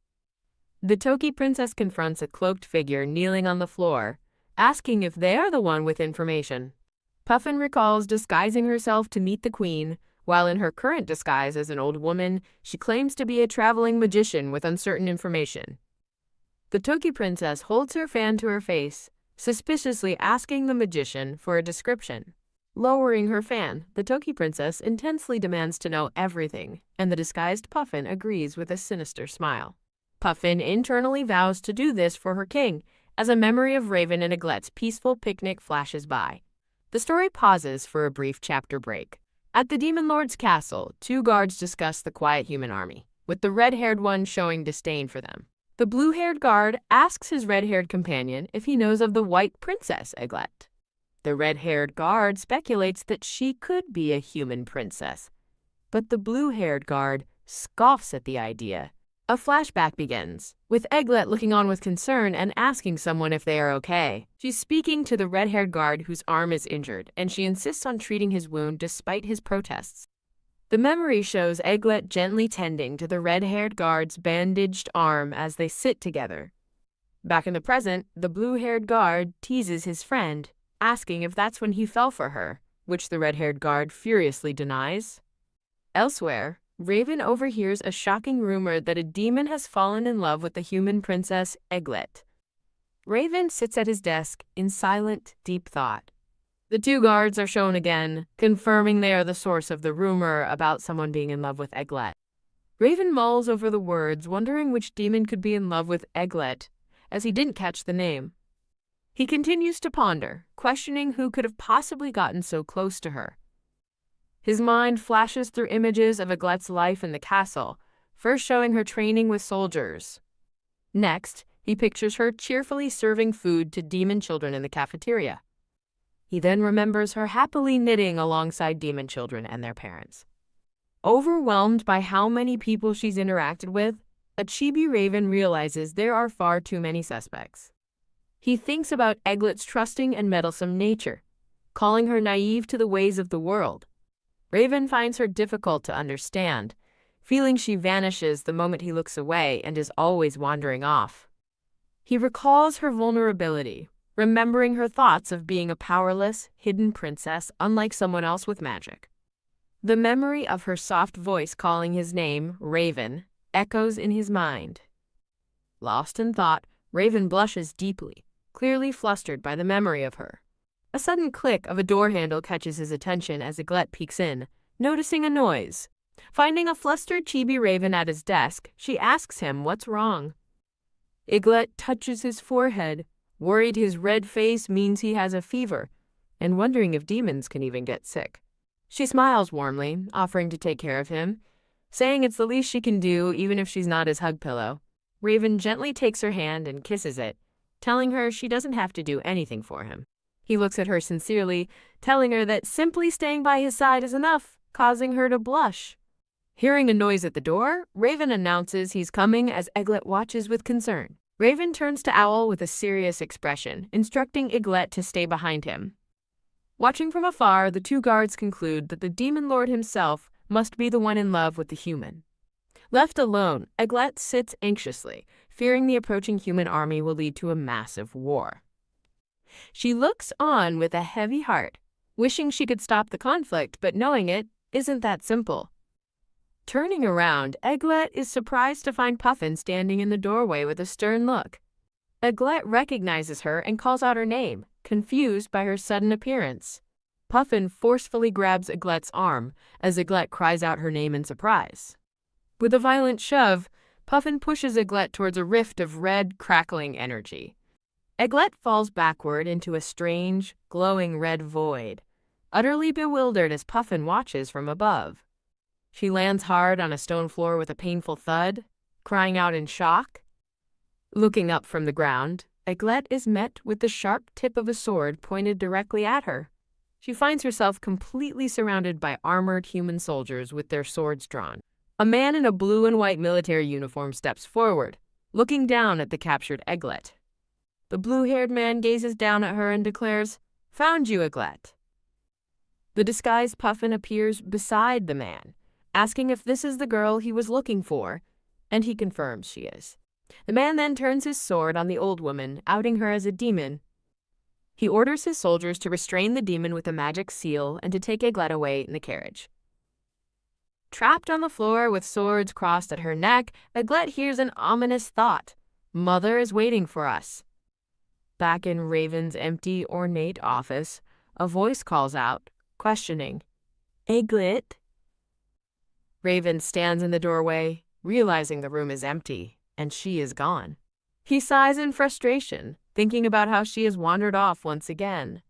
The Toki princess confronts a cloaked figure kneeling on the floor, asking if they are the one with information. Puffin recalls disguising herself to meet the queen, while in her current disguise as an old woman, she claims to be a traveling magician with uncertain information. The Toki princess holds her fan to her face, suspiciously asking the magician for a description. Lowering her fan, the Toki princess intensely demands to know everything, and the disguised Puffin agrees with a sinister smile. Puffin internally vows to do this for her king, as a memory of Raven and Eglette's peaceful picnic flashes by. The story pauses for a brief chapter break. At the Demon Lord's castle, two guards discuss the quiet human army, with the red-haired one showing disdain for them. The blue-haired guard asks his red-haired companion if he knows of the White Princess, Eglette. The red-haired guard speculates that she could be a human princess, but the blue-haired guard scoffs at the idea. A flashback begins, with Eglette looking on with concern and asking someone if they are okay. She's speaking to the red-haired guard whose arm is injured, and she insists on treating his wound despite his protests. The memory shows Eglette gently tending to the red-haired guard's bandaged arm as they sit together. Back in the present, the blue-haired guard teases his friend, asking if that's when he fell for her, which the red-haired guard furiously denies. Elsewhere, Raven overhears a shocking rumor that a demon has fallen in love with the human princess Eglette. Raven sits at his desk in silent, deep thought. The two guards are shown again, confirming they are the source of the rumor about someone being in love with Eglette. Raven mulls over the words, wondering which demon could be in love with Eglette, as he didn't catch the name. He continues to ponder, questioning who could have possibly gotten so close to her. His mind flashes through images of Eglette's life in the castle, first showing her training with soldiers. Next, he pictures her cheerfully serving food to demon children in the cafeteria. He then remembers her happily knitting alongside demon children and their parents. Overwhelmed by how many people she's interacted with, a chibi Raven realizes there are far too many suspects. He thinks about Eglette's trusting and meddlesome nature, calling her naive to the ways of the world. Raven finds her difficult to understand, feeling she vanishes the moment he looks away and is always wandering off. He recalls her vulnerability, remembering her thoughts of being a powerless, hidden princess unlike someone else with magic. The memory of her soft voice calling his name, Raven, echoes in his mind. Lost in thought, Raven blushes deeply, clearly flustered by the memory of her. A sudden click of a door handle catches his attention as Eglette peeks in, noticing a noise. Finding a flustered chibi Raven at his desk, she asks him what's wrong. Eglette touches his forehead, worried his red face means he has a fever, and wondering if demons can even get sick. She smiles warmly, offering to take care of him, saying it's the least she can do even if she's not his hug pillow. Raven gently takes her hand and kisses it, telling her she doesn't have to do anything for him. He looks at her sincerely, telling her that simply staying by his side is enough, causing her to blush. Hearing a noise at the door, Raven announces he's coming as Eglette watches with concern. Raven turns to Owl with a serious expression, instructing Eglette to stay behind him. Watching from afar, the two guards conclude that the Demon Lord himself must be the one in love with the human. Left alone, Eglette sits anxiously, fearing the approaching human army will lead to a massive war. She looks on with a heavy heart, wishing she could stop the conflict, but knowing it isn't that simple. Turning around, Eglette is surprised to find Puffin standing in the doorway with a stern look. Eglette recognizes her and calls out her name, confused by her sudden appearance. Puffin forcefully grabs Eglette's arm as Eglette cries out her name in surprise. With a violent shove, Puffin pushes Eglette towards a rift of red, crackling energy. Eglette falls backward into a strange, glowing red void, utterly bewildered as Puffin watches from above. She lands hard on a stone floor with a painful thud, crying out in shock. Looking up from the ground, Eglette is met with the sharp tip of a sword pointed directly at her. She finds herself completely surrounded by armored human soldiers with their swords drawn. A man in a blue and white military uniform steps forward, looking down at the captured Eglette. The blue-haired man gazes down at her and declares, "Found you, Eglette." The disguised Puffin appears beside the man, asking if this is the girl he was looking for, and he confirms she is. The man then turns his sword on the old woman, outing her as a demon. He orders his soldiers to restrain the demon with a magic seal and to take Eglette away in the carriage. Trapped on the floor with swords crossed at her neck, Eglette hears an ominous thought. Mother is waiting for us. Back in Raven's empty, ornate office, a voice calls out, questioning, "Eglette?" Raven stands in the doorway, realizing the room is empty, and she is gone. He sighs in frustration, thinking about how she has wandered off once again.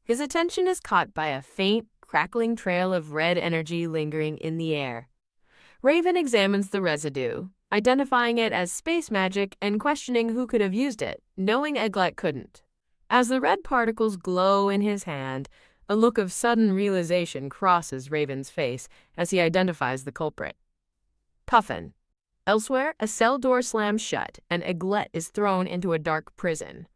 His attention is caught by a faint, crackling trail of red energy lingering in the air. Raven examines the residue, identifying it as space magic and questioning who could have used it, knowing Egglet couldn't. As the red particles glow in his hand, a look of sudden realization crosses Raven's face as he identifies the culprit. Puffin. Elsewhere, a cell door slams shut, and Egglet is thrown into a dark prison.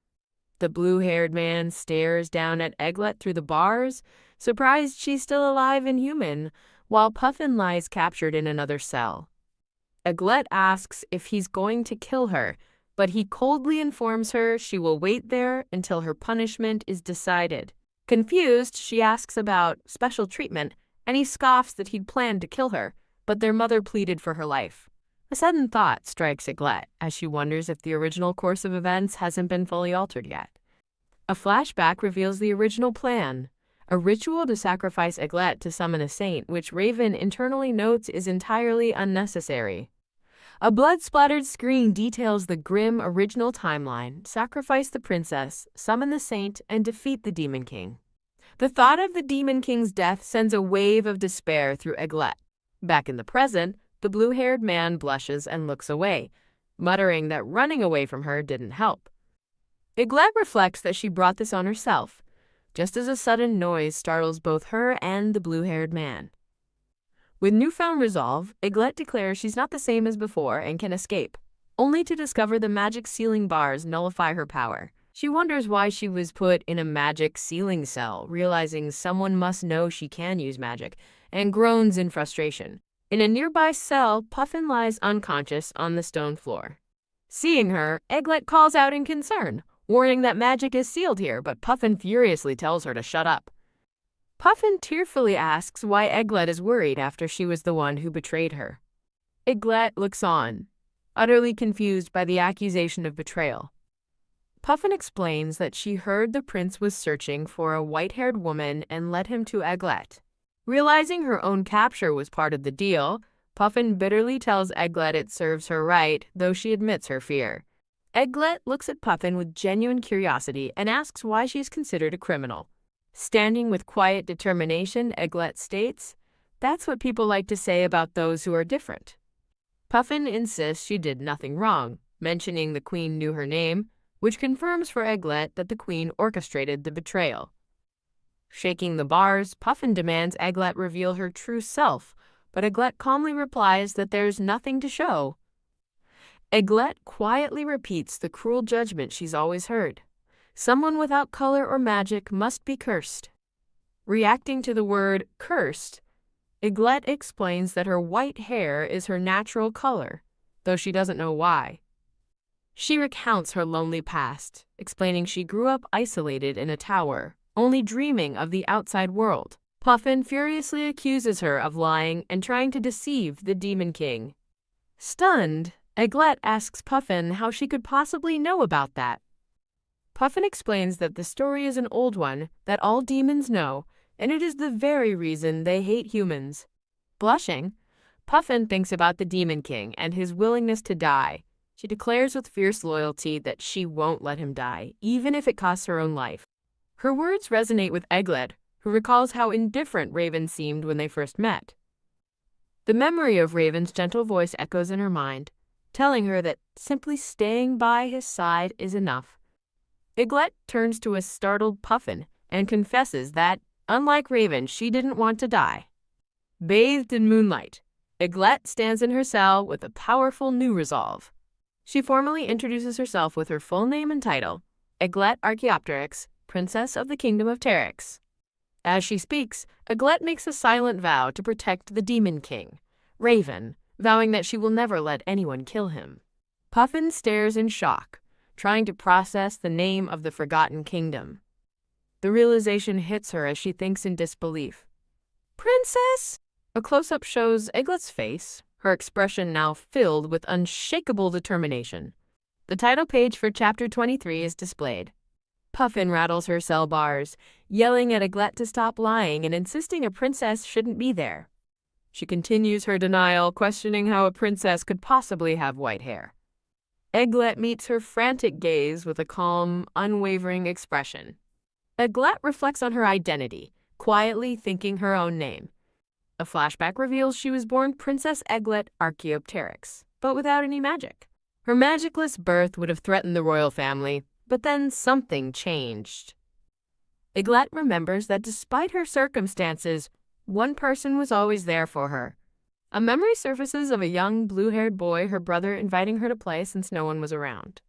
The blue-haired man stares down at Egglet through the bars, surprised she's still alive and human, while Puffin lies captured in another cell. Egglet asks if he's going to kill her, but he coldly informs her she will wait there until her punishment is decided. Confused, she asks about special treatment, and he scoffs that he'd planned to kill her, but their mother pleaded for her life. A sudden thought strikes Egglet as she wonders if the original course of events hasn't been fully altered yet. A flashback reveals the original plan, a ritual to sacrifice Egglet to summon a saint, which Raven internally notes is entirely unnecessary. A blood-splattered screen details the grim original timeline: sacrifice the princess, summon the saint, and defeat the Demon King. The thought of the Demon King's death sends a wave of despair through Egglet. Back in the present, the blue-haired man blushes and looks away, muttering that running away from her didn't help. Egglet reflects that she brought this on herself, just as a sudden noise startles both her and the blue-haired man. With newfound resolve, Egglet declares she's not the same as before and can escape, only to discover the magic ceiling bars nullify her power. She wonders why she was put in a magic ceiling cell, realizing someone must know she can use magic, and groans in frustration. In a nearby cell, Puffin lies unconscious on the stone floor. Seeing her, Egglet calls out in concern, warning that magic is sealed here, but Puffin furiously tells her to shut up. Puffin tearfully asks why Egglet is worried after she was the one who betrayed her. Egglet looks on, utterly confused by the accusation of betrayal. Puffin explains that she heard the prince was searching for a white-haired woman and led him to Egglet. Realizing her own capture was part of the deal, Puffin bitterly tells Egglet it serves her right, though she admits her fear. Egglet looks at Puffin with genuine curiosity and asks why she is considered a criminal. Standing with quiet determination, Egglet states, "That's what people like to say about those who are different." Puffin insists she did nothing wrong, mentioning the queen knew her name, which confirms for Egglet that the queen orchestrated the betrayal. Shaking the bars, Puffin demands Egglet reveal her true self, but Egglet calmly replies that there's nothing to show. Egglet quietly repeats the cruel judgment she's always heard. Someone without color or magic must be cursed. Reacting to the word cursed, Egglet explains that her white hair is her natural color, though she doesn't know why. She recounts her lonely past, explaining she grew up isolated in a tower, only dreaming of the outside world. Puffin furiously accuses her of lying and trying to deceive the Demon King. Stunned, Egglet asks Puffin how she could possibly know about that. Puffin explains that the story is an old one that all demons know, and it is the very reason they hate humans. Blushing, Puffin thinks about the Demon King and his willingness to die. She declares with fierce loyalty that she won't let him die, even if it costs her own life. Her words resonate with Egglet, who recalls how indifferent Raven seemed when they first met. The memory of Raven's gentle voice echoes in her mind, telling her that simply staying by his side is enough. Egglet turns to a startled Puffin and confesses that, unlike Raven, she didn't want to die. Bathed in moonlight, Egglet stands in her cell with a powerful new resolve. She formally introduces herself with her full name and title, Egglet Archaeopteryx, Princess of the Kingdom of Teryx. As she speaks, Egglet makes a silent vow to protect the Demon King, Raven, vowing that she will never let anyone kill him. Puffin stares in shock, trying to process the name of the Forgotten Kingdom. The realization hits her as she thinks in disbelief. "Princess?" A close-up shows Egglet's face, her expression now filled with unshakable determination. The title page for Chapter 23 is displayed. Puffin rattles her cell bars, yelling at Egglet to stop lying and insisting a princess shouldn't be there. She continues her denial, questioning how a princess could possibly have white hair. Egglet meets her frantic gaze with a calm, unwavering expression. Egglet reflects on her identity, quietly thinking her own name. A flashback reveals she was born Princess Eglet Archaeopteryx, but without any magic. Her magicless birth would have threatened the royal family, but then something changed. Eglet remembers that despite her circumstances, one person was always there for her. A memory surfaces of a young blue-haired boy, her brother, inviting her to play since no one was around.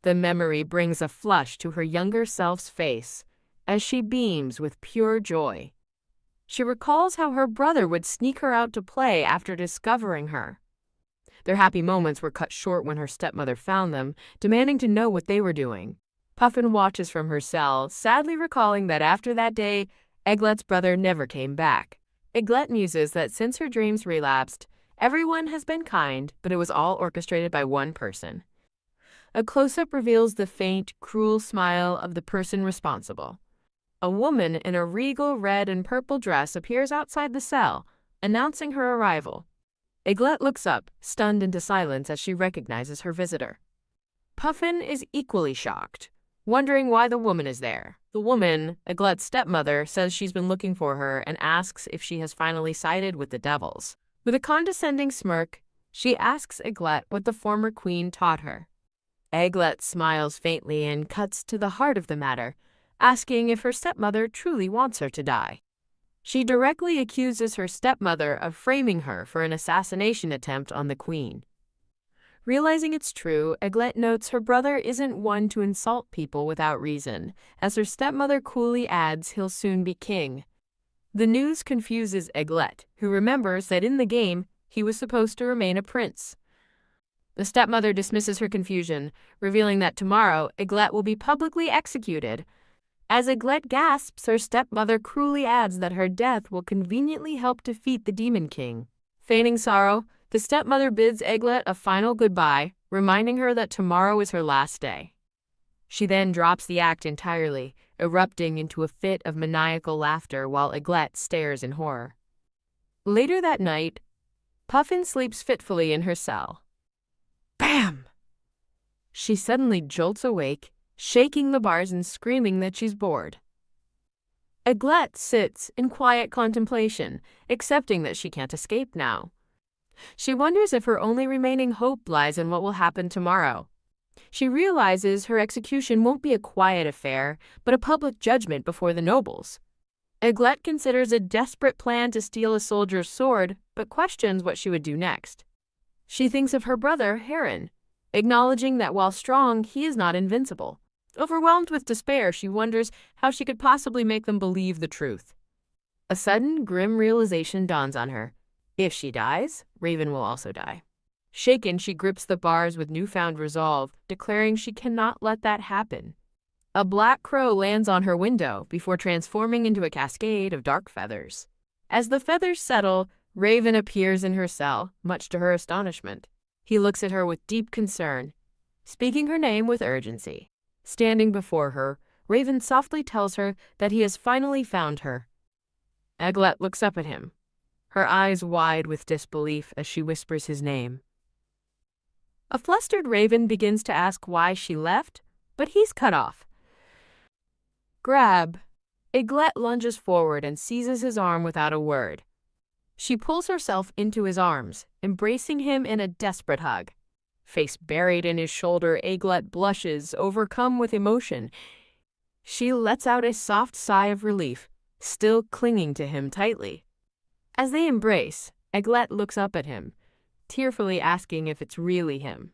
The memory brings a flush to her younger self's face as she beams with pure joy. She recalls how her brother would sneak her out to play after discovering her. Their happy moments were cut short when her stepmother found them, demanding to know what they were doing. Puffin watches from her cell, sadly recalling that after that day, Eglet's brother never came back. Eglet muses that since her dreams relapsed, everyone has been kind, but it was all orchestrated by one person. A close-up reveals the faint, cruel smile of the person responsible. A woman in a regal red and purple dress appears outside the cell, announcing her arrival. Eglet looks up, stunned into silence as she recognizes her visitor. Puffin is equally shocked, wondering why the woman is there. The woman, Eglet's stepmother, says she's been looking for her and asks if she has finally sided with the devils. With a condescending smirk, she asks Eglet what the former queen taught her. Eglet smiles faintly and cuts to the heart of the matter, asking if her stepmother truly wants her to die. She directly accuses her stepmother of framing her for an assassination attempt on the queen. Realizing it's true, Eglet notes her brother isn't one to insult people without reason, as her stepmother coolly adds he'll soon be king. The news confuses Eglet, who remembers that in the game, he was supposed to remain a prince. The stepmother dismisses her confusion, revealing that tomorrow, Eglet will be publicly executed. As Eglet gasps, her stepmother cruelly adds that her death will conveniently help defeat the Demon King. Feigning sorrow, the stepmother bids Eglet a final goodbye, reminding her that tomorrow is her last day. She then drops the act entirely, erupting into a fit of maniacal laughter while Eglet stares in horror. Later that night, Puffin sleeps fitfully in her cell. Bam! She suddenly jolts awake, shaking the bars and screaming that she's bored. Eglet sits in quiet contemplation, accepting that she can't escape now. She wonders if her only remaining hope lies in what will happen tomorrow. She realizes her execution won't be a quiet affair, but a public judgment before the nobles. Eglet considers a desperate plan to steal a soldier's sword, but questions what she would do next. She thinks of her brother, Heron, acknowledging that while strong, he is not invincible. Overwhelmed with despair, she wonders how she could possibly make them believe the truth. A sudden, grim realization dawns on her. If she dies, Raven will also die. Shaken, she grips the bars with newfound resolve, declaring she cannot let that happen. A black crow lands on her window before transforming into a cascade of dark feathers. As the feathers settle, Raven appears in her cell, much to her astonishment. He looks at her with deep concern, speaking her name with urgency. Standing before her, Raven softly tells her that he has finally found her. Eglet looks up at him, her eyes wide with disbelief as she whispers his name. A flustered Raven begins to ask why she left, but he's cut off. Grab. Eglet lunges forward and seizes his arm without a word. She pulls herself into his arms, embracing him in a desperate hug. Face buried in his shoulder, Eglet blushes, overcome with emotion. She lets out a soft sigh of relief, still clinging to him tightly. As they embrace, Eglet looks up at him, tearfully asking if it's really him.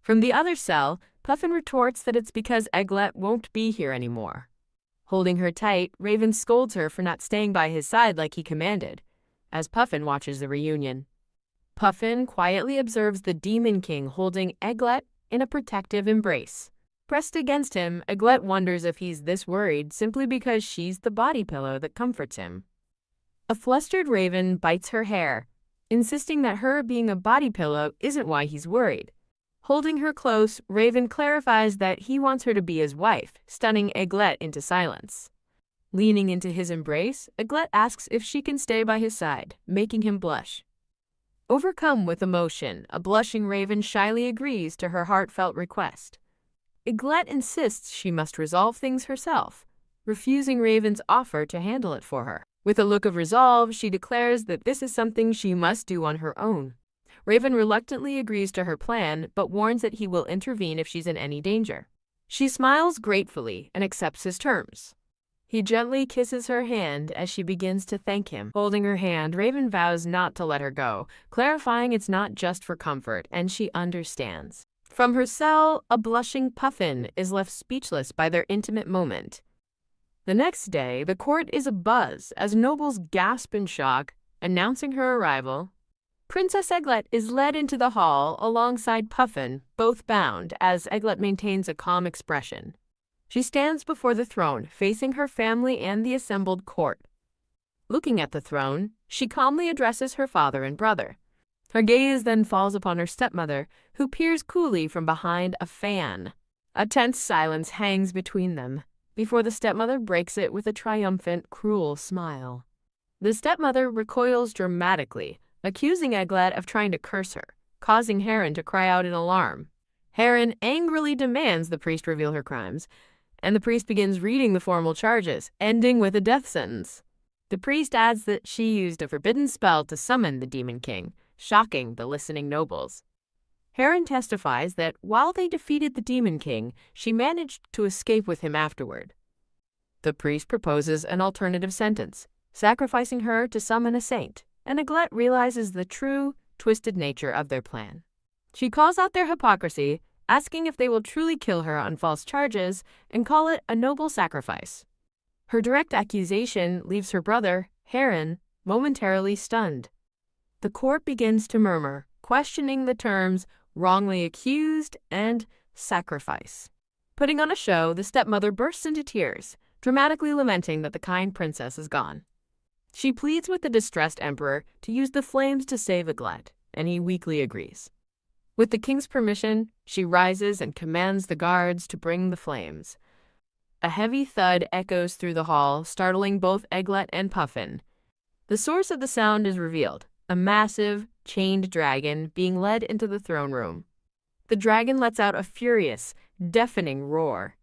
From the other cell, Puffin retorts that it's because Eglet won't be here anymore. Holding her tight, Raven scolds her for not staying by his side like he commanded, as Puffin watches the reunion. Puffin quietly observes the Demon King holding Eglet in a protective embrace. Pressed against him, Eglet wonders if he's this worried simply because she's the body pillow that comforts him. A flustered Raven bites her hair, insisting that her being a body pillow isn't why he's worried. Holding her close, Raven clarifies that he wants her to be his wife, stunning Eglet into silence. Leaning into his embrace, Eglet asks if she can stay by his side, making him blush. Overcome with emotion, a blushing Raven shyly agrees to her heartfelt request. Eglet insists she must resolve things herself, refusing Raven's offer to handle it for her. With a look of resolve, she declares that this is something she must do on her own. Raven reluctantly agrees to her plan, but warns that he will intervene if she's in any danger. She smiles gratefully and accepts his terms. He gently kisses her hand as she begins to thank him. Holding her hand, Raven vows not to let her go, clarifying it's not just for comfort, and she understands. From her cell, a blushing Puffin is left speechless by their intimate moment. The next day, the court is abuzz as nobles gasp in shock, announcing her arrival. Princess Eglet is led into the hall alongside Puffin, both bound, as Eglet maintains a calm expression. She stands before the throne, facing her family and the assembled court. Looking at the throne, she calmly addresses her father and brother. Her gaze then falls upon her stepmother, who peers coolly from behind a fan. A tense silence hangs between them, before the stepmother breaks it with a triumphant, cruel smile. The stepmother recoils dramatically, accusing Eglet of trying to curse her, causing Heron to cry out in alarm. Heron angrily demands the priest reveal her crimes, and the priest begins reading the formal charges, ending with a death sentence. The priest adds that she used a forbidden spell to summon the Demon King, shocking the listening nobles. Heron testifies that while they defeated the Demon King, she managed to escape with him afterward. The priest proposes an alternative sentence, sacrificing her to summon a saint, and Eglet realizes the true, twisted nature of their plan. She calls out their hypocrisy, asking if they will truly kill her on false charges and call it a noble sacrifice. Her direct accusation leaves her brother, Heron, momentarily stunned. The court begins to murmur, questioning the terms wrongly accused and sacrifice. Putting on a show, the stepmother bursts into tears, dramatically lamenting that the kind princess is gone. She pleads with the distressed emperor to use the flames to save Eglet, and he weakly agrees. With the king's permission, she rises and commands the guards to bring the flames. A heavy thud echoes through the hall, startling both Eglet and Puffin. The source of the sound is revealed, a massive, chained dragon being led into the throne room. The dragon lets out a furious, deafening roar.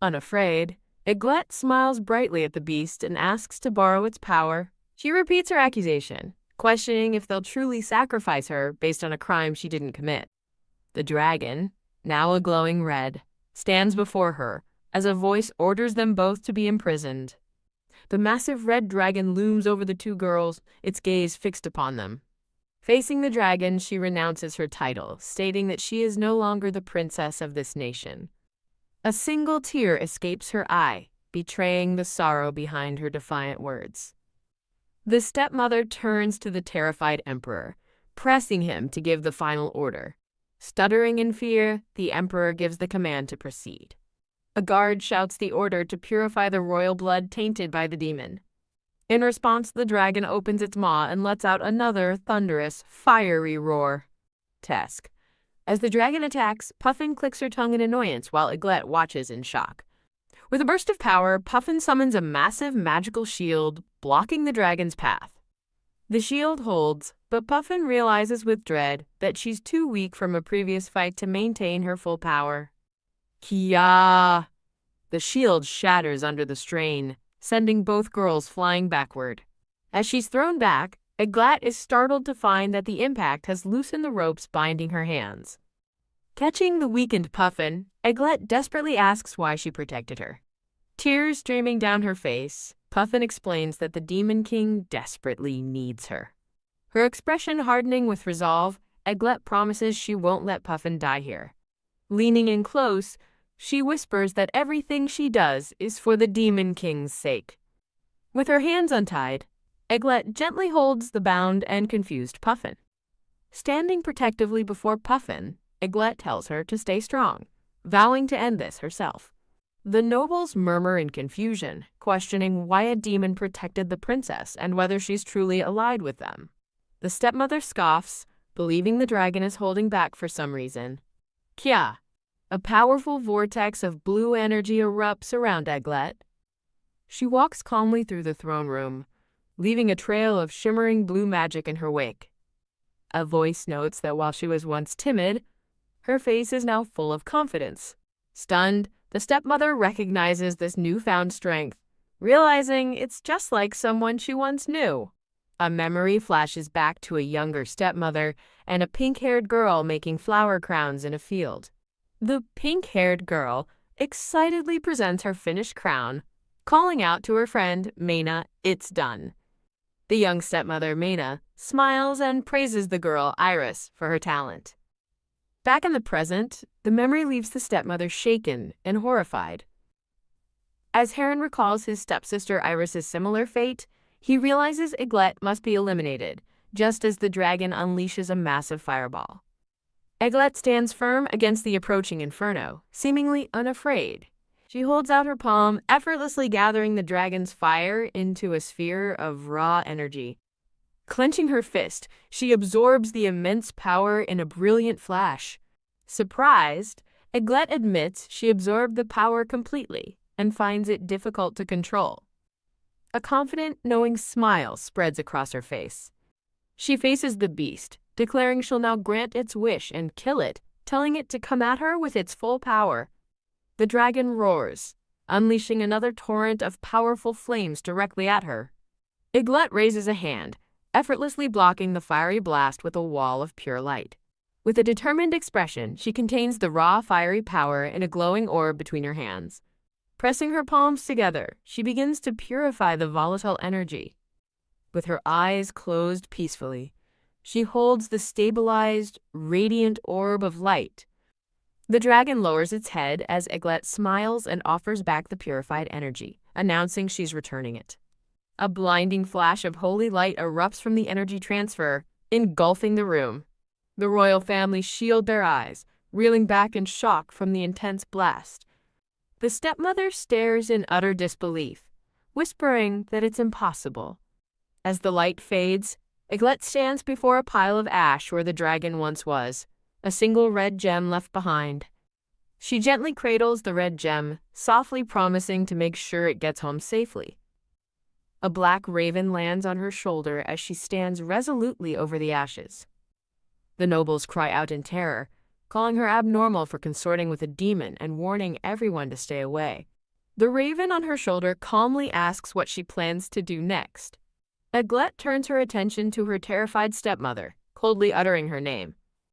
Unafraid, Eglet smiles brightly at the beast and asks to borrow its power. She repeats her accusation, questioning if they'll truly sacrifice her based on a crime she didn't commit. The dragon, now a glowing red, stands before her as a voice orders them both to be imprisoned. The massive red dragon looms over the two girls, its gaze fixed upon them. Facing the dragon, she renounces her title, stating that she is no longer the princess of this nation. A single tear escapes her eye, betraying the sorrow behind her defiant words. The stepmother turns to the terrified emperor, pressing him to give the final order. Stuttering in fear, the emperor gives the command to proceed. A guard shouts the order to purify the royal blood tainted by the demon. In response, the dragon opens its maw and lets out another thunderous, fiery roar. Task. As the dragon attacks, Puffin clicks her tongue in annoyance while Eglet watches in shock. With a burst of power, Puffin summons a massive magical shield, blocking the dragon's path. The shield holds, but Puffin realizes with dread that she's too weak from a previous fight to maintain her full power. Kia! The shield shatters under the strain, sending both girls flying backward. As she's thrown back, Eglet is startled to find that the impact has loosened the ropes binding her hands. Catching the weakened Puffin, Eglet desperately asks why she protected her. Tears streaming down her face, Puffin explains that the Demon King desperately needs her. Her expression hardening with resolve, Eglet promises she won't let Puffin die here. Leaning in close, she whispers that everything she does is for the Demon King's sake. With her hands untied, Eglet gently holds the bound and confused Puffin. Standing protectively before Puffin, Eglet tells her to stay strong, vowing to end this herself. The nobles murmur in confusion, questioning why a demon protected the princess and whether she's truly allied with them. The stepmother scoffs, believing the dragon is holding back for some reason. Kya! A powerful vortex of blue energy erupts around Eglet. She walks calmly through the throne room, leaving a trail of shimmering blue magic in her wake. A voice notes that while she was once timid, her face is now full of confidence. Stunned, the stepmother recognizes this newfound strength, realizing it's just like someone she once knew. A memory flashes back to a younger stepmother and a pink-haired girl making flower crowns in a field. The pink-haired girl excitedly presents her finished crown, calling out to her friend, Maina, "It's done." The young stepmother, Maina, smiles and praises the girl, Iris, for her talent. Back in the present, the memory leaves the stepmother shaken and horrified. As Heron recalls his stepsister Iris's similar fate, he realizes Eglette must be eliminated, just as the dragon unleashes a massive fireball. Eglette stands firm against the approaching inferno, seemingly unafraid. She holds out her palm, effortlessly gathering the dragon's fire into a sphere of raw energy. Clenching her fist, she absorbs the immense power in a brilliant flash. Surprised, Eglette admits she absorbed the power completely and finds it difficult to control. A confident, knowing smile spreads across her face. She faces the beast, declaring she'll now grant its wish and kill it, telling it to come at her with its full power. The dragon roars, unleashing another torrent of powerful flames directly at her. Eglette raises a hand, effortlessly blocking the fiery blast with a wall of pure light. With a determined expression, she contains the raw fiery power in a glowing orb between her hands. Pressing her palms together, she begins to purify the volatile energy. With her eyes closed peacefully, she holds the stabilized, radiant orb of light. The dragon lowers its head as Eglette smiles and offers back the purified energy, announcing she's returning it. A blinding flash of holy light erupts from the energy transfer, engulfing the room. The royal family shield their eyes, reeling back in shock from the intense blast. The stepmother stares in utter disbelief, whispering that it's impossible. As the light fades, Eglette stands before a pile of ash where the dragon once was, a single red gem left behind. She gently cradles the red gem, softly promising to make sure it gets home safely. A black raven lands on her shoulder as she stands resolutely over the ashes. The nobles cry out in terror, calling her abnormal for consorting with a demon and warning everyone to stay away. The raven on her shoulder calmly asks what she plans to do next. Eglette turns her attention to her terrified stepmother, coldly uttering her name.